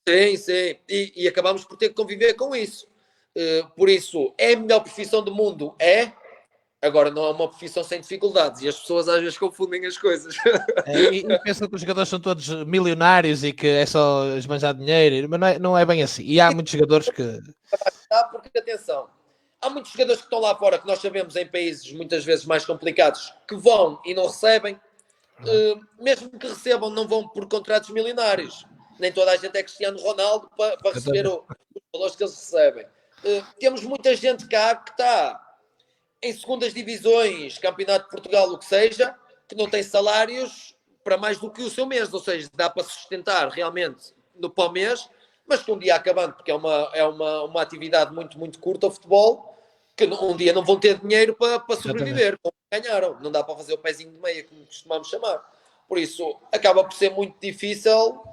Sim, sim. E acabamos por ter que conviver com isso. Por isso, é a melhor profissão do mundo? É. Agora, não é uma profissão sem dificuldades e as pessoas às vezes confundem as coisas. E pensam que os jogadores são todos milionários e que é só esbanjar dinheiro, mas não é bem assim. E há muitos jogadores que... Porque, atenção, há muitos jogadores que estão lá fora, que nós sabemos em países muitas vezes mais complicados, que vão e não recebem. Mesmo que recebam, não vão por contratos milionários. Nem toda a gente é Cristiano Ronaldo para receber os valores que eles recebem. Temos muita gente cá que está em segundas divisões, Campeonato de Portugal, o que seja, que não tem salários para mais do que o seu mês, ou seja, dá para sustentar realmente para o mês, mas que um dia acabando, porque é uma atividade muito, muito curta, o futebol, que um dia não vão ter dinheiro para sobreviver, como ganharam, não dá para fazer o pezinho de meia, como costumamos chamar. Por isso, acaba por ser muito difícil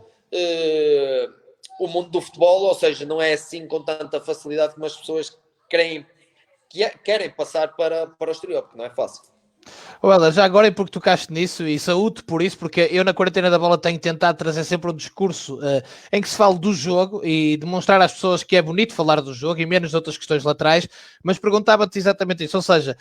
o mundo do futebol, ou seja, não é assim com tanta facilidade como as pessoas querem querem passar para o exterior, porque não é fácil. Olha, já agora e porque tocaste nisso e saúde por isso, porque eu na quarentena da bola tenho tentado trazer sempre um discurso em que se fale do jogo e demonstrar às pessoas que é bonito falar do jogo e menos de outras questões laterais, mas perguntava-te exatamente isso, ou seja,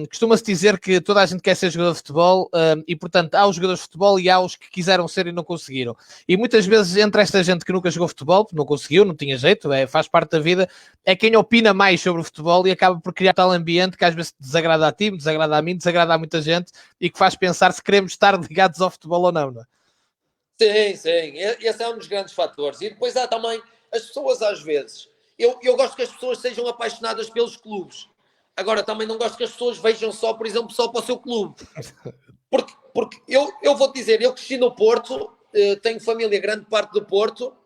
costuma-se dizer que toda a gente quer ser jogador de futebol e portanto há os jogadores de futebol e há os que quiseram ser e não conseguiram. E muitas vezes entre esta gente que nunca jogou futebol, não conseguiu, não tinha jeito, faz parte da vida, é quem opina mais sobre o futebol e acaba por criar tal ambiente que às vezes desagrada a ti, desagrada a mim, desagrada a muita gente e que faz pensar se queremos estar ligados ao futebol ou não, não é? Sim. Esse é um dos grandes fatores. E depois há também as pessoas, às vezes. Eu gosto que as pessoas sejam apaixonadas pelos clubes. Agora, também não gosto que as pessoas vejam só, por exemplo, só para o seu clube. Porque eu vou-te dizer, eu cresci no Porto, tenho família grande parte do Porto,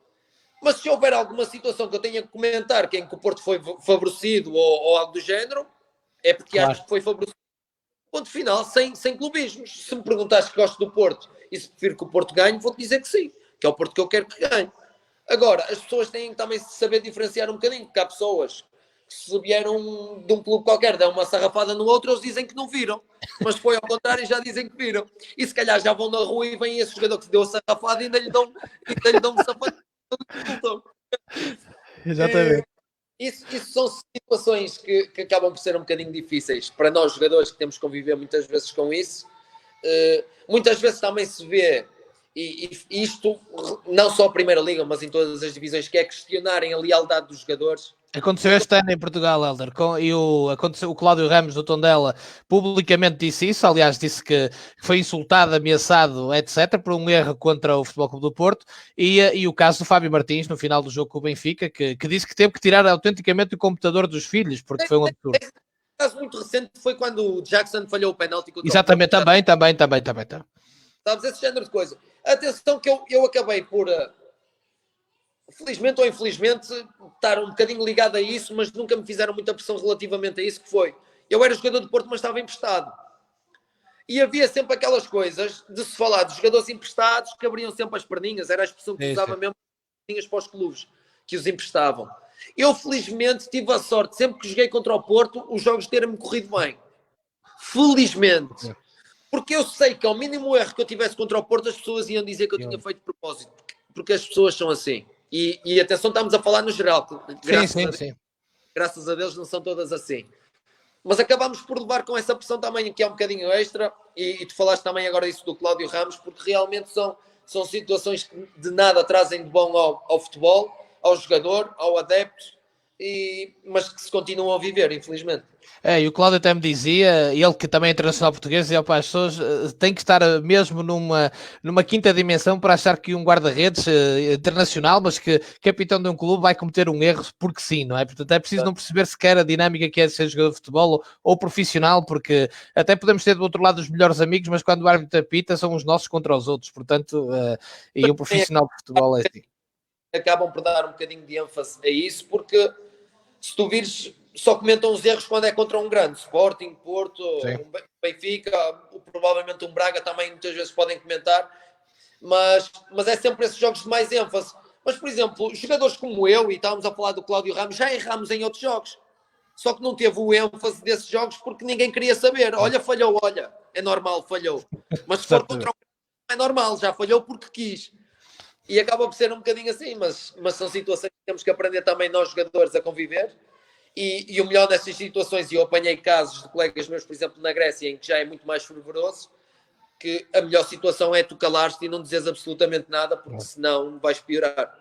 mas se houver alguma situação que eu tenha que comentar que em que o Porto foi favorecido ou algo do género, é porque Claro. acho que foi favorecido. Ponto final, sem clubismos. Se me perguntares que gosto do Porto e se prefiro que o Porto ganhe, vou-te dizer que sim, que é o Porto que eu quero que ganhe. Agora, as pessoas têm que também saber diferenciar um bocadinho, porque há pessoas que se vieram de um clube qualquer, dão uma sarrafada no outro, eles dizem que não viram. Mas foi ao contrário e já dizem que viram. E se calhar já vão na rua e vem esse jogador que se deu a sarrafada e ainda lhe dão um sapato. Exatamente. Isso são situações que acabam por ser um bocadinho difíceis para nós jogadores que temos que conviver muitas vezes com isso. Muitas vezes também se vê, e isto não só a Primeira Liga, mas em todas as divisões, que é questionarem a lealdade dos jogadores. Aconteceu este ano em Portugal, Helder, aconteceu, o Cláudio Ramos do Tondela publicamente disse isso, aliás disse que foi insultado, ameaçado, etc, por um erro contra o Futebol Clube do Porto, e o caso do Fábio Martins no final do jogo com o Benfica, que disse que teve que tirar autenticamente o computador dos filhos, porque foi um absurdo. Um caso muito recente foi quando o Jackson falhou o penalti contra Exatamente, o Porto. também. Sabes, esse género de coisa. Atenção que eu acabei por, felizmente ou infelizmente, estar um bocadinho ligado a isso, mas nunca me fizeram muita pressão relativamente a isso, que foi, eu era jogador de Porto, mas estava emprestado. E havia sempre aquelas coisas de se falar de jogadores emprestados que abriam sempre as perninhas, era a expressão que usava mesmo para os clubes que os emprestavam. Eu, felizmente, tive a sorte, sempre que joguei contra o Porto, os jogos terem-me corrido bem. Felizmente. Porque eu sei que ao mínimo erro que eu tivesse contra o Porto, as pessoas iam dizer que eu tinha feito de propósito. Porque as pessoas são assim. E atenção, estamos a falar no geral. Graças a Deus não são todas assim. Mas acabamos por levar com essa pressão também, que é um bocadinho extra, e tu falaste também agora isso do Cláudio Ramos, porque realmente são situações que de nada trazem de bom ao futebol, ao jogador, ao adepto, mas que se continuam a viver, infelizmente. E o Cláudio até me dizia, ele que também é internacional português, dizia para as pessoas, tem que estar mesmo numa quinta dimensão para achar que um guarda-redes internacional, mas que capitão de um clube vai cometer um erro porque sim, não é? Portanto, é preciso não perceber sequer a dinâmica que é ser jogador de futebol ou profissional, porque até podemos ter do outro lado os melhores amigos, mas quando o árbitro apita são os nossos contra os outros, portanto, e um profissional de futebol é assim. Acabam por dar um bocadinho de ênfase a isso, porque se tu vires, só comentam os erros quando é contra um grande, Sporting, Porto, Benfica, provavelmente um Braga também muitas vezes podem comentar, mas é sempre esses jogos de mais ênfase. Mas, por exemplo, jogadores como eu, e estávamos a falar do Cláudio Ramos, já erramos em outros jogos, só que não teve o ênfase desses jogos porque ninguém queria saber. Olha, falhou, é normal, falhou. Mas se for contra um é normal, já falhou porque quis. E acaba por ser um bocadinho assim, mas são situações que temos que aprender também nós jogadores a conviver. E o melhor dessas situações, e eu apanhei casos de colegas meus, por exemplo, na Grécia, em que já é muito mais fervoroso, que a melhor situação é tu calares-te e não dizes absolutamente nada, porque senão vais piorar.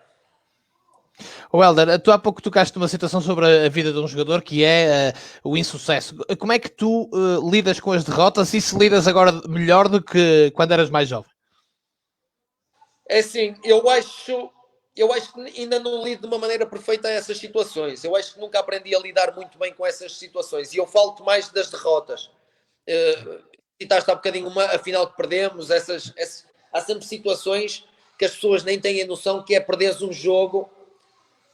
Helder, tu há pouco tocaste numa situação sobre a vida de um jogador que é o insucesso. Como é que tu lidas com as derrotas e se lidas agora melhor do que quando eras mais jovem? É assim, eu acho que ainda não lido de uma maneira perfeita a essas situações. Eu acho que nunca aprendi a lidar muito bem com essas situações. E eu falo-te mais das derrotas. Citaste há bocadinho a final que perdemos. Há sempre situações que as pessoas nem têm a noção que é perderes um jogo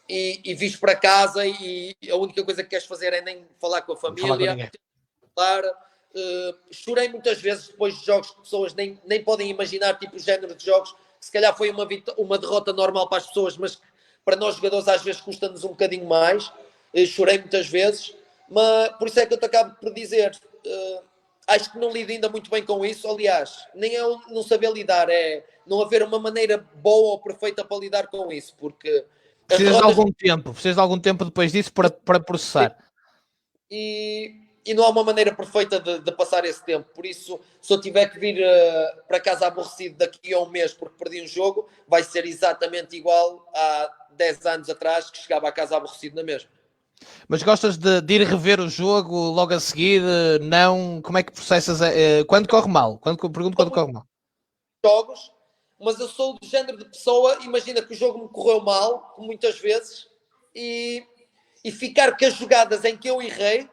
e vires para casa e a única coisa que queres fazer é nem falar com a família. Chorei muitas vezes depois de jogos que pessoas nem podem imaginar, tipo o género de jogos que se calhar foi uma derrota normal para as pessoas, mas para nós jogadores às vezes custa-nos um bocadinho mais. Chorei muitas vezes, Mas por isso é que eu te acabo por dizer, acho que não lido ainda muito bem com isso. Aliás, nem é não saber lidar, é não haver uma maneira boa ou perfeita para lidar com isso, porque as derrotas... Precisas de algum tempo depois disso para processar. E não há uma maneira perfeita de passar esse tempo. Por isso, se eu tiver que vir para casa aborrecido daqui a um mês porque perdi um jogo, vai ser exatamente igual a 10 anos atrás, que chegava a casa aborrecido na mesma. Mas gostas de ir rever o jogo logo a seguir? Não? Como é que processas? Quando corre mal? Pergunto quando corre mal. Jogos, mas eu sou do género de pessoa, imagina que o jogo me correu mal, muitas vezes, e ficar com as jogadas em que eu errei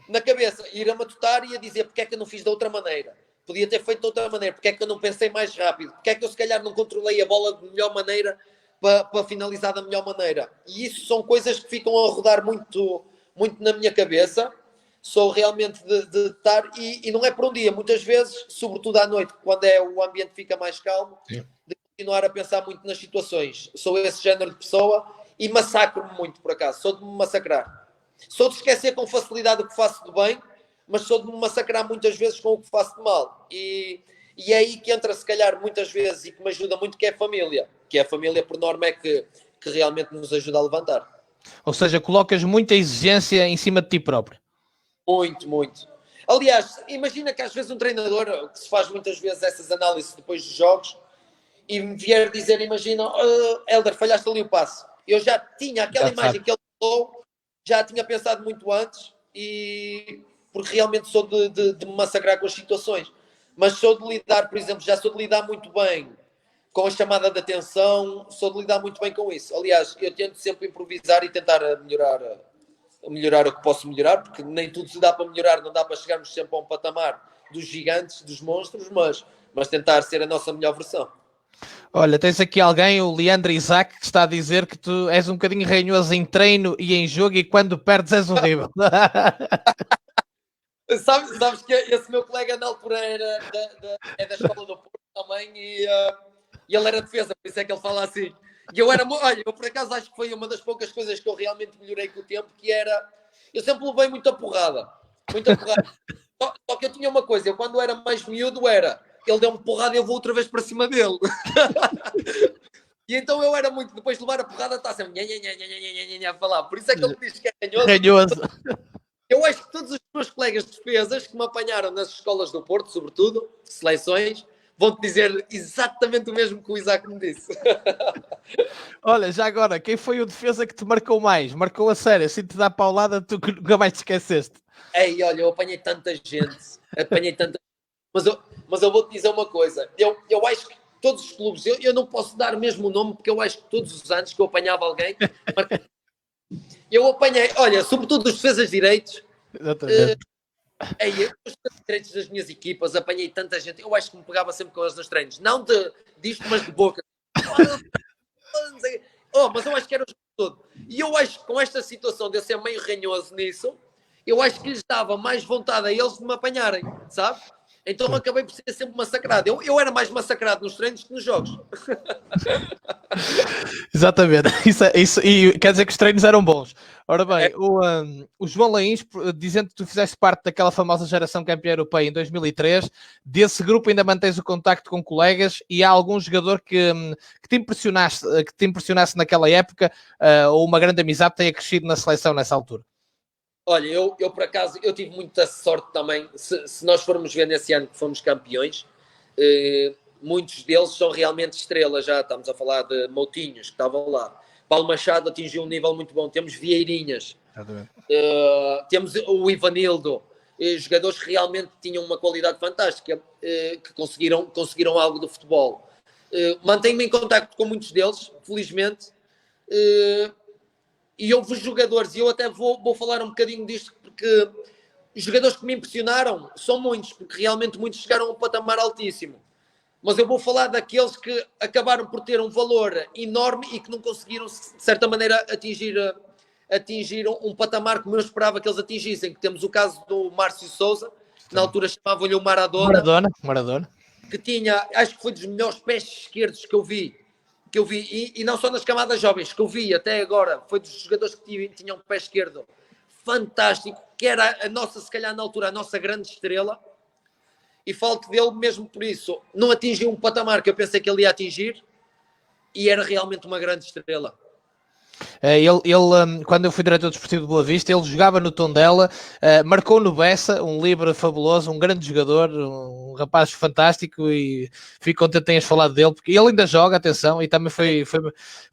na cabeça, ir a matutar e a dizer porque é que eu não fiz de outra maneira, podia ter feito de outra maneira, porque é que eu não pensei mais rápido, porque é que eu se calhar não controlei a bola de melhor maneira para finalizar da melhor maneira. E isso são coisas que ficam a rodar muito, muito na minha cabeça. Sou realmente de estar, e não é por um dia, muitas vezes, sobretudo à noite, quando o ambiente fica mais calmo, de continuar a pensar muito nas situações. Sou esse género de pessoa e massacro-me muito, por acaso. Sou de me massacrar. Sou de esquecer com facilidade o que faço de bem, mas sou de me massacrar muitas vezes com o que faço de mal. E é aí que entra, se calhar, muitas vezes, e que me ajuda muito, que é a família. Que é a família, por norma, é que realmente nos ajuda a levantar. Ou seja, colocas muita exigência em cima de ti próprio. Muito, muito. Aliás, imagina que às vezes um treinador, que se faz muitas vezes essas análises depois dos jogos, e me vier dizer, imagina, Hélder, falhaste ali o passe. Eu já tinha aquela imagem que ele falou, já tinha pensado muito antes, e porque realmente sou de me massacrar com as situações. Mas sou de lidar, por exemplo, já sou de lidar muito bem com a chamada de atenção, sou de lidar muito bem com isso. Aliás, eu tento sempre improvisar e tentar melhorar o que posso melhorar, porque nem tudo se dá para melhorar, não dá para chegarmos sempre a um patamar dos gigantes, dos monstros, mas tentar ser a nossa melhor versão. Olha, tens aqui alguém, o Leandro Isaac, que está a dizer que tu és um bocadinho ranhoso em treino e em jogo e quando perdes és horrível. Sabes que esse meu colega na altura era da escola do Porto também e ele era defesa, por isso é que ele fala assim. E eu por acaso acho que foi uma das poucas coisas que eu realmente melhorei com o tempo, que era, eu sempre levei muita porrada. Só que eu tinha uma coisa, eu quando era mais miúdo ele deu-me porrada e eu vou outra vez para cima dele. E então eu era muito, depois de levar a porrada, está sempre a falar. Por isso é que ele diz que é ranhoso. Eu acho que todos os meus colegas de defesas que me apanharam nas escolas do Porto, sobretudo, seleções, vão-te dizer exatamente o mesmo que o Isaac me disse. Olha, já agora, quem foi o defesa que te marcou mais? Marcou a sério, assim te dá paulada, tu que nunca mais te esqueceste. Ei, olha, eu apanhei tanta gente, mas eu vou-te dizer uma coisa, eu acho que todos os clubes, eu não posso dar mesmo o nome, porque eu acho que todos os anos que eu apanhava alguém, eu apanhei, olha, sobretudo os defesas direitos, Exatamente. Os direitos das minhas equipas, apanhei tanta gente, eu acho que me pegava sempre com eles nos treinos, não disto, mas de boca. Mas eu acho que era o jogo todo. E eu acho que com esta situação de eu ser meio ranhoso nisso, eu acho que lhes dava mais vontade a eles de me apanharem, sabe? Então acabei por ser sempre massacrado. Eu era mais massacrado nos treinos que nos jogos. Exatamente. E quer dizer que os treinos eram bons. Ora bem, o João Lains, dizendo que tu fizeste parte daquela famosa geração campeã europeia em 2003, desse grupo ainda mantens o contacto com colegas e há algum jogador que te impressionasse naquela época ou uma grande amizade tenha crescido na seleção nessa altura? Olha, eu por acaso, eu tive muita sorte também, se nós formos ver nesse ano que fomos campeões, muitos deles são realmente estrelas já, estamos a falar de Moutinhos, que estavam lá. Paulo Machado atingiu um nível muito bom, temos Vieirinhas, temos o Ivanildo, jogadores que realmente tinham uma qualidade fantástica, que conseguiram algo do futebol. Mantenho-me em contacto com muitos deles, felizmente, e houve jogadores, e eu até vou falar um bocadinho disto, porque os jogadores que me impressionaram são muitos, porque realmente muitos chegaram a um patamar altíssimo. Mas eu vou falar daqueles que acabaram por ter um valor enorme e que não conseguiram, de certa maneira, atingir um patamar como eu esperava que eles atingissem. Que temos o caso do Márcio Sousa, na altura chamavam-lhe o Maradona. Que tinha, acho que foi dos melhores pés esquerdos que eu vi, e não só nas camadas jovens, que eu vi até agora, foi dos jogadores que tinham pé esquerdo fantástico, que era a nossa, se calhar na altura, a nossa grande estrela, e falo dele mesmo por isso. Não atingiu um patamar que eu pensei que ele ia atingir, e era realmente uma grande estrela. Quando eu fui diretor desportivo do Boa Vista, ele jogava no Tondela, marcou no Bessa, um livre fabuloso, um grande jogador, um rapaz fantástico, e fico contente que tenhas falado dele, porque ele ainda joga, atenção, e também foi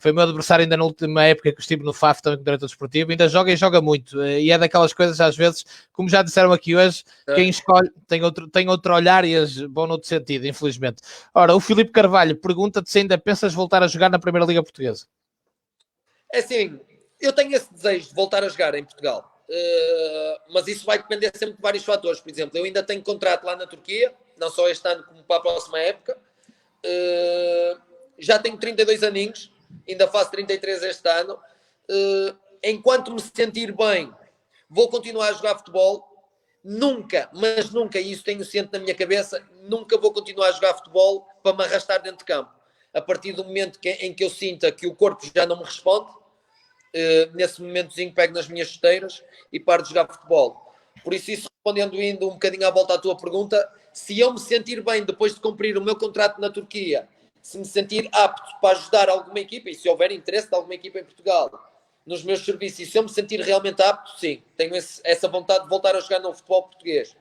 meu adversário ainda na última época que estive no FAF também como diretor desportivo, ainda joga e joga muito, e é daquelas coisas às vezes, como já disseram aqui hoje, quem escolhe tem outro olhar e vão noutro sentido, infelizmente. Ora, o Filipe Carvalho pergunta-te se ainda pensas voltar a jogar na Primeira Liga Portuguesa. É assim, eu tenho esse desejo de voltar a jogar em Portugal, mas isso vai depender sempre de vários fatores. Por exemplo, eu ainda tenho contrato lá na Turquia, não só este ano como para a próxima época. Já tenho 32 aninhos, ainda faço 33 este ano. Enquanto me sentir bem, vou continuar a jogar futebol. Nunca, mas nunca, e isso tenho ciente na minha cabeça, nunca vou continuar a jogar futebol para me arrastar dentro de campo. A partir do momento em que eu sinta que o corpo já não me responde, nesse momentozinho pego nas minhas chuteiras e paro de jogar futebol. Por isso, respondendo indo um bocadinho à volta à tua pergunta, se eu me sentir bem depois de cumprir o meu contrato na Turquia, se me sentir apto para ajudar alguma equipa, e se houver interesse de alguma equipa em Portugal nos meus serviços, e se eu me sentir realmente apto, sim, tenho essa vontade de voltar a jogar no futebol português.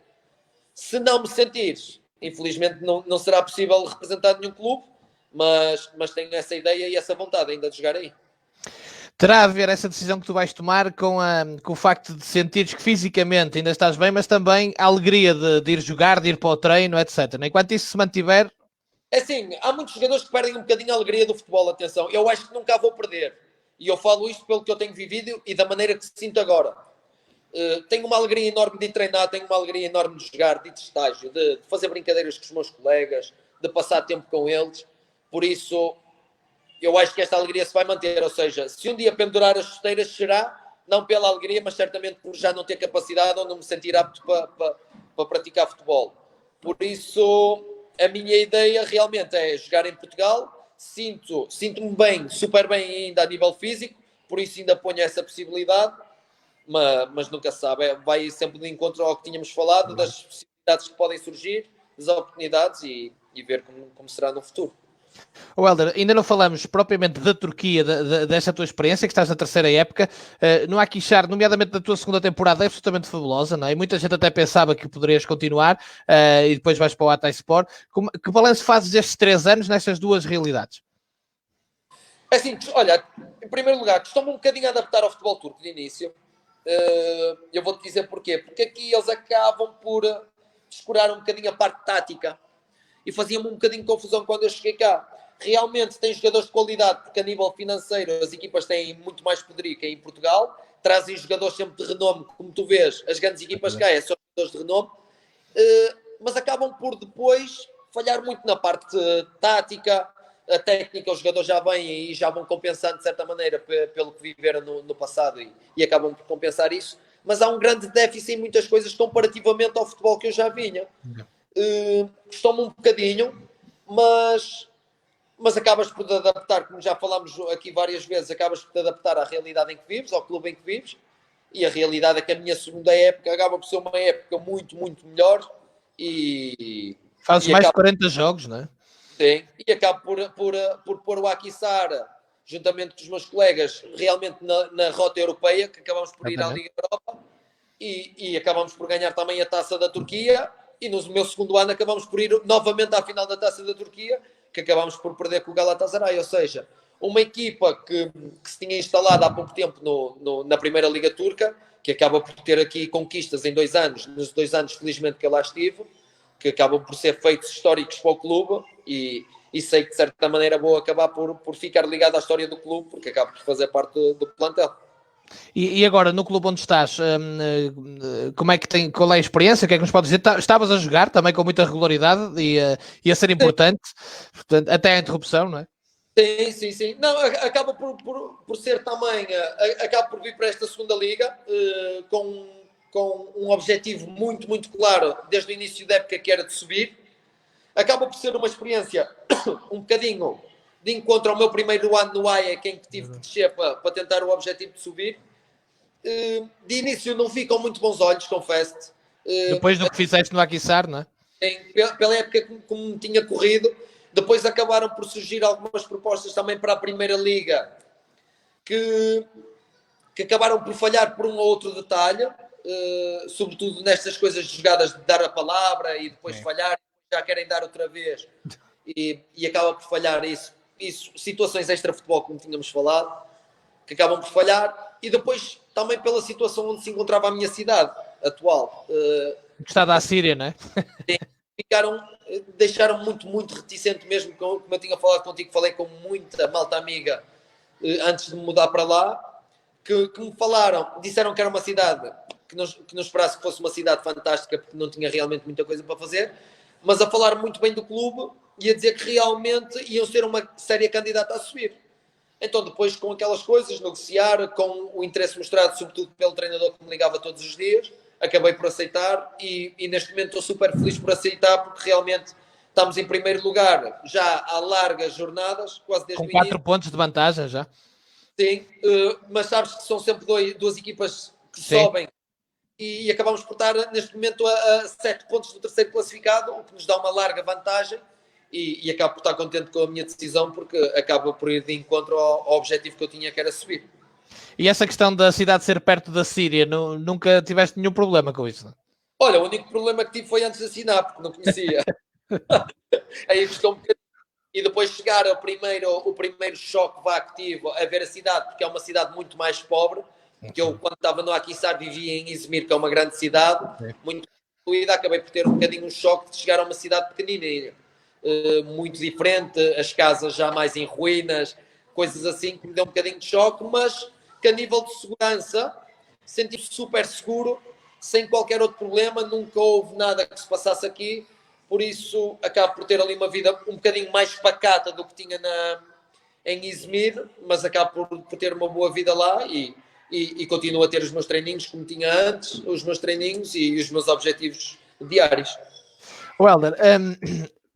Se não me sentires, infelizmente não será possível representar nenhum clube, mas tenho essa ideia e essa vontade ainda de jogar aí. Terá a ver essa decisão que tu vais tomar com o facto de sentires que fisicamente ainda estás bem, mas também a alegria de ir jogar, de ir para o treino, etc. Enquanto isso se mantiver... É assim, há muitos jogadores que perdem um bocadinho a alegria do futebol, atenção. Eu acho que nunca a vou perder. E eu falo isto pelo que eu tenho vivido e da maneira que se sinto agora. Tenho uma alegria enorme de treinar, tenho uma alegria enorme de jogar, de ir de estágio, de fazer brincadeiras com os meus colegas, de passar tempo com eles. Por isso, eu acho que esta alegria se vai manter. Ou seja, se um dia pendurar as chuteiras, será não pela alegria, mas certamente por já não ter capacidade ou não me sentir apto para praticar futebol. Por isso, a minha ideia realmente é jogar em Portugal. Sinto-me bem, super bem ainda a nível físico, por isso ainda ponho essa possibilidade, mas nunca se sabe. Vai sempre de encontro ao que tínhamos falado, das possibilidades que podem surgir, das oportunidades e ver como será no futuro. Helder, ainda não falamos propriamente da Turquia, desta tua experiência, que estás na terceira época. No Akhisar, nomeadamente da tua segunda temporada, é absolutamente fabulosa, não é? E muita gente até pensava que poderias continuar e depois vais para o Hatayspor. Que balanço fazes destes 3 anos nestas duas realidades? É assim, olha, em primeiro lugar, costumo um bocadinho adaptar ao futebol turco de início. Eu vou-te dizer porquê. Porque aqui eles acabam por descurar um bocadinho a parte tática e fazia-me um bocadinho de confusão quando eu cheguei cá. Realmente tem jogadores de qualidade, porque a nível financeiro as equipas têm muito mais poderio que em Portugal, trazem jogadores sempre de renome, como tu vês, as grandes equipas cá são jogadores de renome, mas acabam por depois falhar muito na parte tática, a técnica, os jogadores já vêm e já vão compensando de certa maneira pelo que viveram no passado e acabam por compensar isso, mas há um grande déficit em muitas coisas comparativamente ao futebol que eu já vinha. Custou-me um bocadinho, mas acabas por te adaptar, como já falámos aqui várias vezes, acabas por te adaptar à realidade em que vives, ao clube em que vives, e a realidade é que a minha segunda época acaba por ser uma época muito, muito melhor Fazes mais de 40 jogos, não é? Sim, e acabo por pôr o Akhisar, juntamente com os meus colegas, realmente na rota europeia, que acabamos por ir à Liga Europa, e acabamos por ganhar também a Taça da Turquia, e no meu segundo ano acabamos por ir novamente à final da Taça da Turquia, que acabamos por perder com o Galatasaray, ou seja, uma equipa que se tinha instalado há pouco tempo na primeira Liga Turca, que acaba por ter aqui conquistas em 2 anos, nos 2 anos felizmente que eu lá estive, que acabam por ser feitos históricos para o clube, e sei que de certa maneira vou acabar por ficar ligado à história do clube, porque acabo por fazer parte do plantel. E agora, no clube onde estás, como é que qual é a experiência? O que é que nos podes dizer? Estavas a jogar também com muita regularidade e a ser importante, portanto, até a interrupção, não é? Sim. Não, acaba por ser também, acaba por vir para esta segunda liga com um objetivo muito, muito claro desde o início da época, que era de subir. Acaba por ser uma experiência um bocadinho de encontro ao meu primeiro ano no AIA, em que tive que descer para tentar o objetivo de subir. de início não vi com muito bons olhos, confesso-te. Depois do que fizeste no Aquissar, não é? Pela época como tinha corrido, depois acabaram por surgir algumas propostas também para a Primeira Liga que acabaram por falhar por um ou outro detalhe, sobretudo nestas coisas de jogadas de dar a palavra e depois falhar, já querem dar outra vez e acaba por falhar isso, situações extra-futebol, como tínhamos falado, que acabam por falhar, e depois também pela situação onde se encontrava a minha cidade atual. Está da Síria, não é? Deixaram muito reticente mesmo, como eu tinha falado contigo, falei com muita malta amiga antes de me mudar para lá, que me falaram, disseram que era uma cidade que não esperasse que fosse uma cidade fantástica, porque não tinha realmente muita coisa para fazer, mas a falar muito bem do clube e a dizer que realmente iam ser uma séria candidata a subir. Então depois, com aquelas coisas, negociar, com o interesse mostrado sobretudo pelo treinador que me ligava todos os dias, acabei por aceitar e neste momento estou super feliz por aceitar, porque realmente estamos em primeiro lugar já há largas jornadas, quase desde com 4 pontos de vantagem já. Sim, mas sabes que são sempre duas equipas que sobem e acabamos por estar neste momento a 7 pontos do terceiro classificado, o que nos dá uma larga vantagem e acabo por estar contente com a minha decisão, porque acaba por ir de encontro ao objetivo que eu tinha, que era subir. E essa questão da cidade ser perto da Síria, nunca tiveste nenhum problema com isso? Olha, o único problema que tive foi antes de assinar, porque não conhecia. Aí custou um bocadinho. E depois chegar o primeiro choque que tive a ver a cidade, porque é uma cidade muito mais pobre, que eu, quando estava no Aquissar, vivia em Izmir, que é uma grande cidade, muito poluída, acabei por ter um bocadinho um choque de chegar a uma cidade pequenininha, muito diferente, as casas já mais em ruínas, coisas assim que me deu um bocadinho de choque, mas que a nível de segurança senti-me super seguro, sem qualquer outro problema, nunca houve nada que se passasse aqui, por isso acabo por ter ali uma vida um bocadinho mais pacata do que tinha em Izmir, mas acabo por ter uma boa vida lá e continuo a ter os meus treininhos como tinha antes, os meus treininhos e os meus objetivos diários. Helder,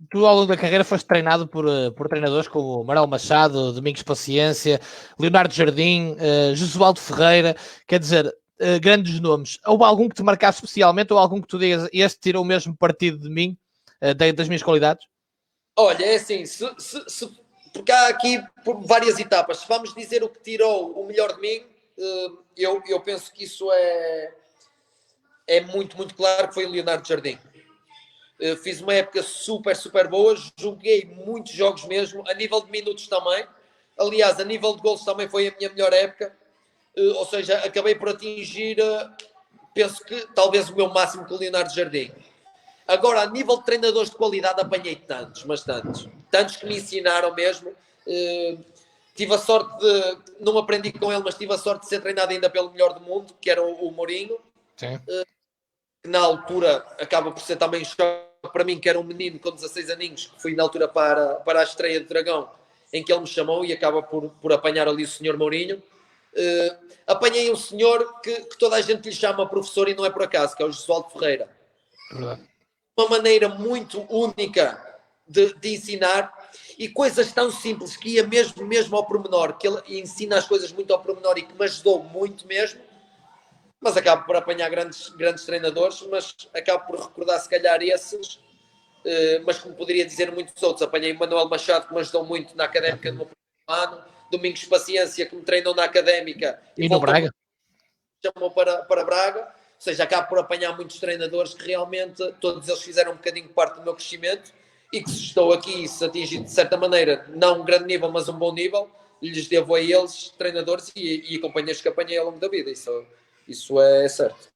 tu ao longo da carreira foste treinado por treinadores como Manuel Machado, Domingos Paciência, Leonardo Jardim, Josualdo Ferreira, quer dizer, grandes nomes. Houve algum que te marcasse especialmente ou algum que tu digas, este tirou o mesmo partido de mim, das minhas qualidades? Olha, é assim, porque há aqui por várias etapas. Se vamos dizer o que tirou o melhor de mim, eu penso que isso é muito claro, que foi o Leonardo Jardim. Fiz uma época super boa, joguei muitos jogos mesmo, a nível de minutos também. Aliás, a nível de gols também foi a minha melhor época. Ou seja, acabei por atingir, penso que talvez o meu máximo com o Leonardo Jardim. Agora, a nível de treinadores de qualidade, apanhei tantos, mas tantos. Tantos que me ensinaram mesmo. Tive a sorte de, não aprendi com ele, mas tive a sorte de ser treinado ainda pelo melhor do mundo, que era o Mourinho. Sim. Que na altura acaba por ser também um choque para mim, que era um menino com 16 aninhos, que fui na altura para a estreia do Dragão, em que ele me chamou e acaba por apanhar ali o senhor Mourinho. Apanhei um senhor que toda a gente lhe chama professor e não é por acaso, que é o Josualdo Ferreira. Verdade. Uma maneira muito única de ensinar e coisas tão simples que ia mesmo ao pormenor, que ele ensina as coisas muito ao pormenor e que me ajudou muito mesmo, mas acabo por apanhar grandes treinadores, mas acabo por recordar se calhar esses, mas como poderia dizer muitos outros. Apanhei o Manuel Machado, que me ajudou muito na Académica no meu primeiro ano, Domingos Paciência, que me treinou na Académica e no Braga chamou para Braga. Ou seja, acabo por apanhar muitos treinadores que realmente todos eles fizeram um bocadinho parte do meu crescimento e que se estou aqui, se atingir de certa maneira, não um grande nível, mas um bom nível, lhes devo a eles, treinadores e companheiros que apanhei ao longo da vida. Isso é certo.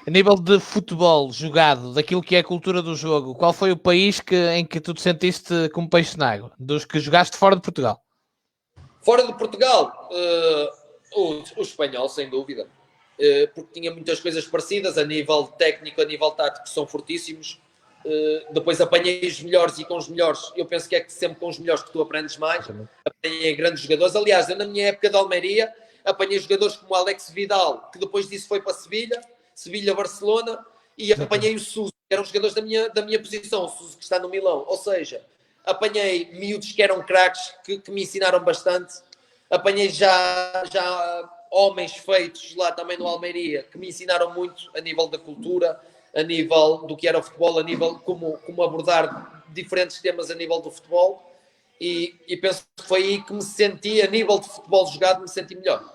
A nível de futebol jogado, daquilo que é a cultura do jogo, qual foi o país em que tu te sentiste como peixe na água? Dos que jogaste fora de Portugal? Fora de Portugal, o espanhol, sem dúvida. Porque tinha muitas coisas parecidas a nível técnico, a nível tático, são fortíssimos. Depois apanhei os melhores e com os melhores, eu penso que é sempre com os melhores que tu aprendes mais. Apanhei grandes jogadores. Aliás, eu na minha época de Almeria apanhei jogadores como o Alex Vidal, que depois disso foi para Sevilha, Barcelona, e apanhei o Suso, que eram jogadores da minha posição, o Suso que está no Milão. Ou seja, apanhei miúdos que eram craques, que me ensinaram bastante. Apanhei já homens feitos lá também no Almeria, que me ensinaram muito a nível da cultura, a nível do que era o futebol, a nível como abordar diferentes temas a nível do futebol, e penso que foi aí que me senti, a nível de futebol jogado, me senti melhor.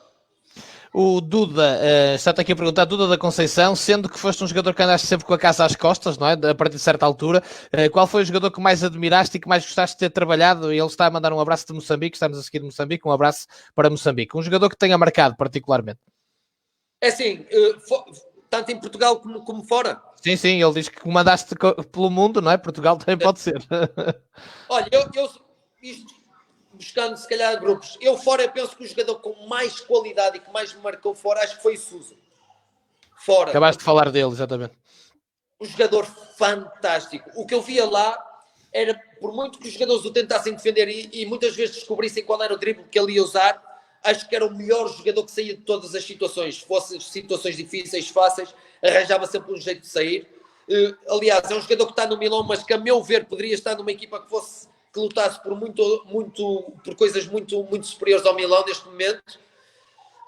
O Duda, está-te aqui a perguntar, Duda da Conceição, sendo que foste um jogador que andaste sempre com a casa às costas, não é? A partir de certa altura, qual foi o jogador que mais admiraste e que mais gostaste de ter trabalhado? E ele está a mandar um abraço de Moçambique, estamos a seguir Moçambique, um abraço para Moçambique. Um jogador que tenha marcado particularmente. É assim, tanto em Portugal como fora. Sim, sim, ele diz que comandaste pelo mundo, não é? Portugal também pode ser. Olha, isto, buscando se calhar grupos, eu fora eu penso que o jogador com mais qualidade e que mais me marcou fora, acho que foi o Sousa. Fora. Acabaste de falar dele, exatamente. Um jogador fantástico. O que eu via lá era, por muito que os jogadores o tentassem defender e muitas vezes descobrissem qual era o drible que ele ia usar, acho que era o melhor jogador que saía de todas as situações. Fossem situações difíceis, fáceis, arranjava sempre um jeito de sair. Aliás, é um jogador que está no Milão, mas que a meu ver poderia estar numa equipa que lutasse por coisas muito superiores ao Milão neste momento.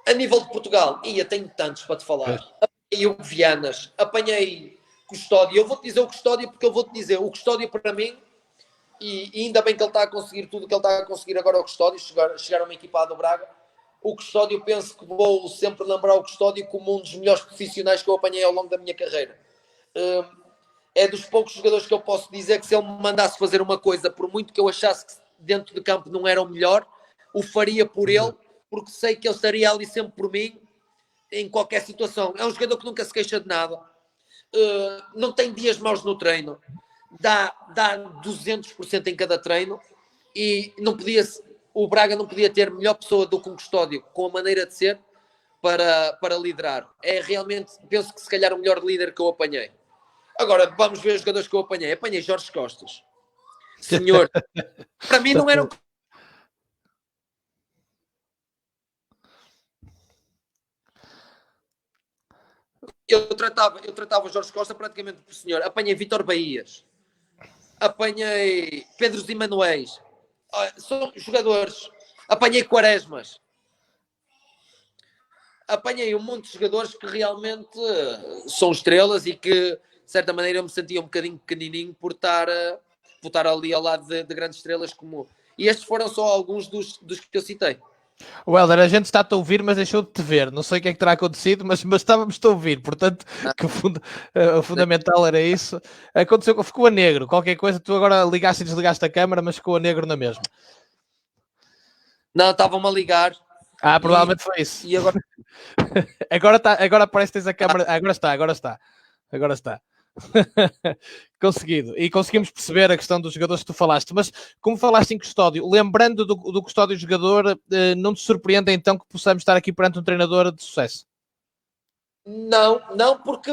A nível de Portugal, tenho tantos para te falar. Apanhei o Vianas, apanhei Custódio. Eu vou-te dizer o Custódio porque eu vou-te dizer, o Custódio para mim, e ainda bem que ele está a conseguir tudo que ele está a conseguir agora ao Custódio, chegar a uma equipa do Braga. O Custódio, penso que vou sempre lembrar o Custódio como um dos melhores profissionais que eu apanhei ao longo da minha carreira. É dos poucos jogadores que eu posso dizer que se ele me mandasse fazer uma coisa, por muito que eu achasse que dentro de campo não era o melhor, o faria por ele, porque sei que ele estaria ali sempre por mim, em qualquer situação. É um jogador que nunca se queixa de nada, não tem dias maus no treino, dá 200% em cada treino, e o Braga não podia ter melhor pessoa do que um Custódio, com a maneira de ser, para liderar. É realmente, penso que se calhar o melhor líder que eu apanhei. Agora, vamos ver os jogadores que eu apanhei. Apanhei Jorge Costas. Senhor, para mim não era um... Eu tratava Jorge Costa praticamente por senhor. Apanhei Vítor Baías. Apanhei Pedro Zimanuéis. São jogadores. Apanhei Quaresmas. Apanhei um monte de jogadores que realmente são estrelas e que, de certa maneira, eu me sentia um bocadinho pequenininho por estar ali ao lado de grandes estrelas como... E estes foram só alguns dos que eu citei. O Helder, a gente está-te a ouvir, mas deixou de te ver. Não sei o que é que terá acontecido, mas estávamos-te a ouvir. Portanto, que o fundamental era isso. Aconteceu que ficou a negro. Qualquer coisa, tu agora ligaste e desligaste a câmara, mas ficou a negro na mesma. Não, estavam-me a ligar. Provavelmente foi isso. E agora... agora parece que tens a câmara... Agora está. Conseguido. E conseguimos perceber a questão dos jogadores que tu falaste. Mas, como falaste em Custódio, lembrando do Custódio jogador, não te surpreende então que possamos estar aqui perante um treinador de sucesso? Não, porque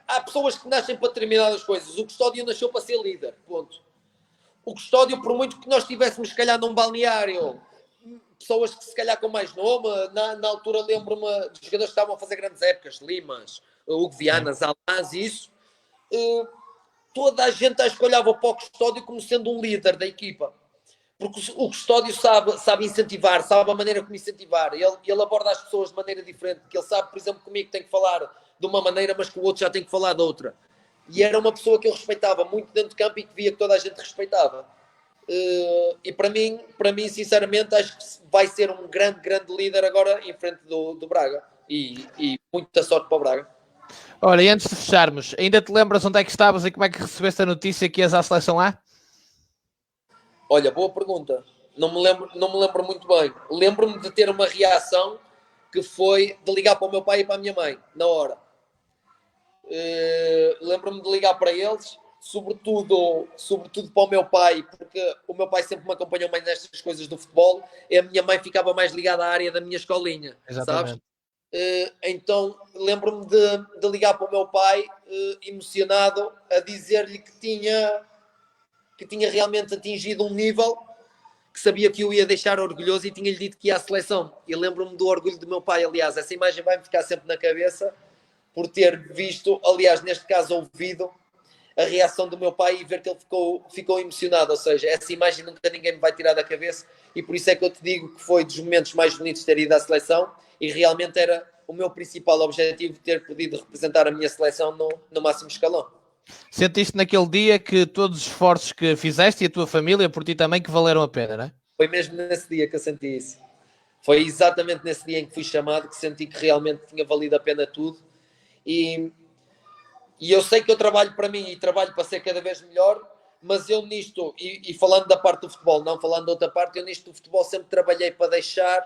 há pessoas que nascem para determinadas coisas. O Custódio nasceu para ser líder, ponto. O Custódio, por muito que nós tivéssemos, se calhar, num balneário, pessoas que se calhar com mais nome, na altura lembro-me de jogadores que estavam a fazer grandes épocas, Limas, Hugo Vianas, Alás, isso, toda a gente acho que olhava para o Custódio como sendo um líder da equipa. Porque o Custódio sabe incentivar, sabe a maneira como incentivar. Ele aborda as pessoas de maneira diferente. Que ele sabe, por exemplo, comigo tem que falar de uma maneira, mas que o outro já tem que falar de outra. E era uma pessoa que eu respeitava muito dentro de campo e que via que toda a gente respeitava. E para mim, sinceramente, acho que vai ser um grande líder agora em frente do Braga. E muita sorte para o Braga. Olha, e antes de fecharmos, ainda te lembras onde é que estavas e como é que recebeste a notícia que ias à seleção A? Olha, boa pergunta. Não me lembro muito bem. Lembro-me de ter uma reação que foi de ligar para o meu pai e para a minha mãe, na hora. Lembro-me de ligar para eles, sobretudo para o meu pai, porque o meu pai sempre me acompanhou mais nestas coisas do futebol, e a minha mãe ficava mais ligada à área da minha escolinha, Exatamente. sabes? Então lembro-me de ligar para o meu pai, emocionado, a dizer-lhe que tinha realmente atingido um nível que sabia que eu ia deixar orgulhoso e tinha-lhe dito que ia à seleção. E lembro-me do orgulho do meu pai, aliás, essa imagem vai-me ficar sempre na cabeça por ter visto, aliás, neste caso ouvido, a reação do meu pai e ver que ele ficou emocionado. Ou seja, essa imagem nunca ninguém me vai tirar da cabeça e por isso é que eu te digo que foi dos momentos mais bonitos ter ido à seleção e realmente era o meu principal objetivo ter podido representar a minha seleção no máximo escalão. Sentiste naquele dia que todos os esforços que fizeste e a tua família, por ti também, que valeram a pena, não é? Foi mesmo nesse dia que eu senti isso. Foi exatamente nesse dia em que fui chamado que senti que realmente tinha valido a pena tudo. E eu sei que eu trabalho para mim e trabalho para ser cada vez melhor, mas eu nisto, e falando da parte do futebol, não falando da outra parte, eu nisto do futebol sempre trabalhei para deixar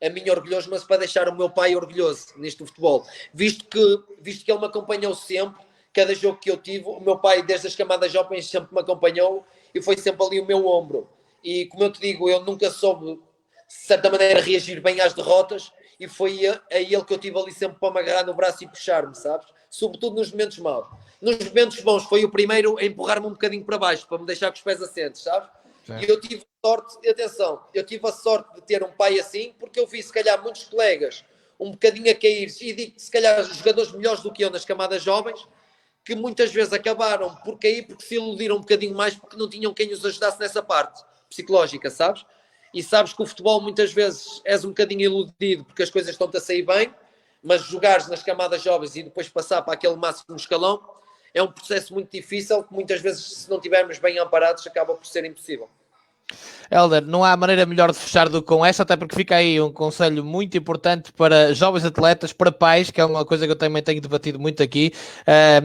a mim orgulhoso, mas para deixar o meu pai orgulhoso nisto do futebol. Visto que ele me acompanhou sempre, cada jogo que eu tive, o meu pai desde as camadas jovens sempre me acompanhou e foi sempre ali o meu ombro. E como eu te digo, eu nunca soube, de certa maneira, reagir bem às derrotas e foi a ele que eu tive ali sempre para me agarrar no braço e puxar-me, sabes? Sobretudo nos momentos maus. Nos momentos bons foi o primeiro a empurrar-me um bocadinho para baixo, para me deixar com os pés assentes, sabes? Sim. E eu tive sorte, atenção, eu tive a sorte de ter um pai assim, porque eu vi se calhar muitos colegas um bocadinho a cair, e digo se calhar jogadores melhores do que eu nas camadas jovens, que muitas vezes acabaram por cair porque se iludiram um bocadinho mais porque não tinham quem os ajudasse nessa parte psicológica, sabes? E sabes que o futebol muitas vezes és um bocadinho iludido porque as coisas estão-te a sair bem, mas jogares nas camadas jovens e depois passar para aquele máximo escalão é um processo muito difícil que muitas vezes, se não estivermos bem amparados, acaba por ser impossível. Helder, não há maneira melhor de fechar do que com essa, até porque fica aí um conselho muito importante para jovens atletas, para pais, que é uma coisa que eu também tenho debatido muito aqui,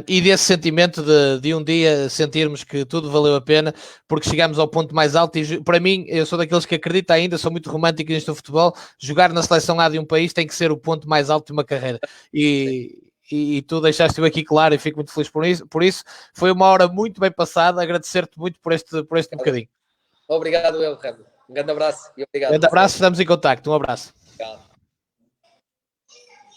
e desse sentimento de um dia sentirmos que tudo valeu a pena, porque chegamos ao ponto mais alto e para mim, eu sou daqueles que acredita ainda, sou muito romântico nisto do futebol, jogar na seleção A de um país tem que ser o ponto mais alto de uma carreira. E tu deixaste-o aqui claro e fico muito feliz por isso. Foi uma hora muito bem passada, agradecer-te muito por este bocadinho. Obrigado, Remo. Um grande abraço e obrigado. Um grande abraço, estamos em contacto. Um abraço. Obrigado.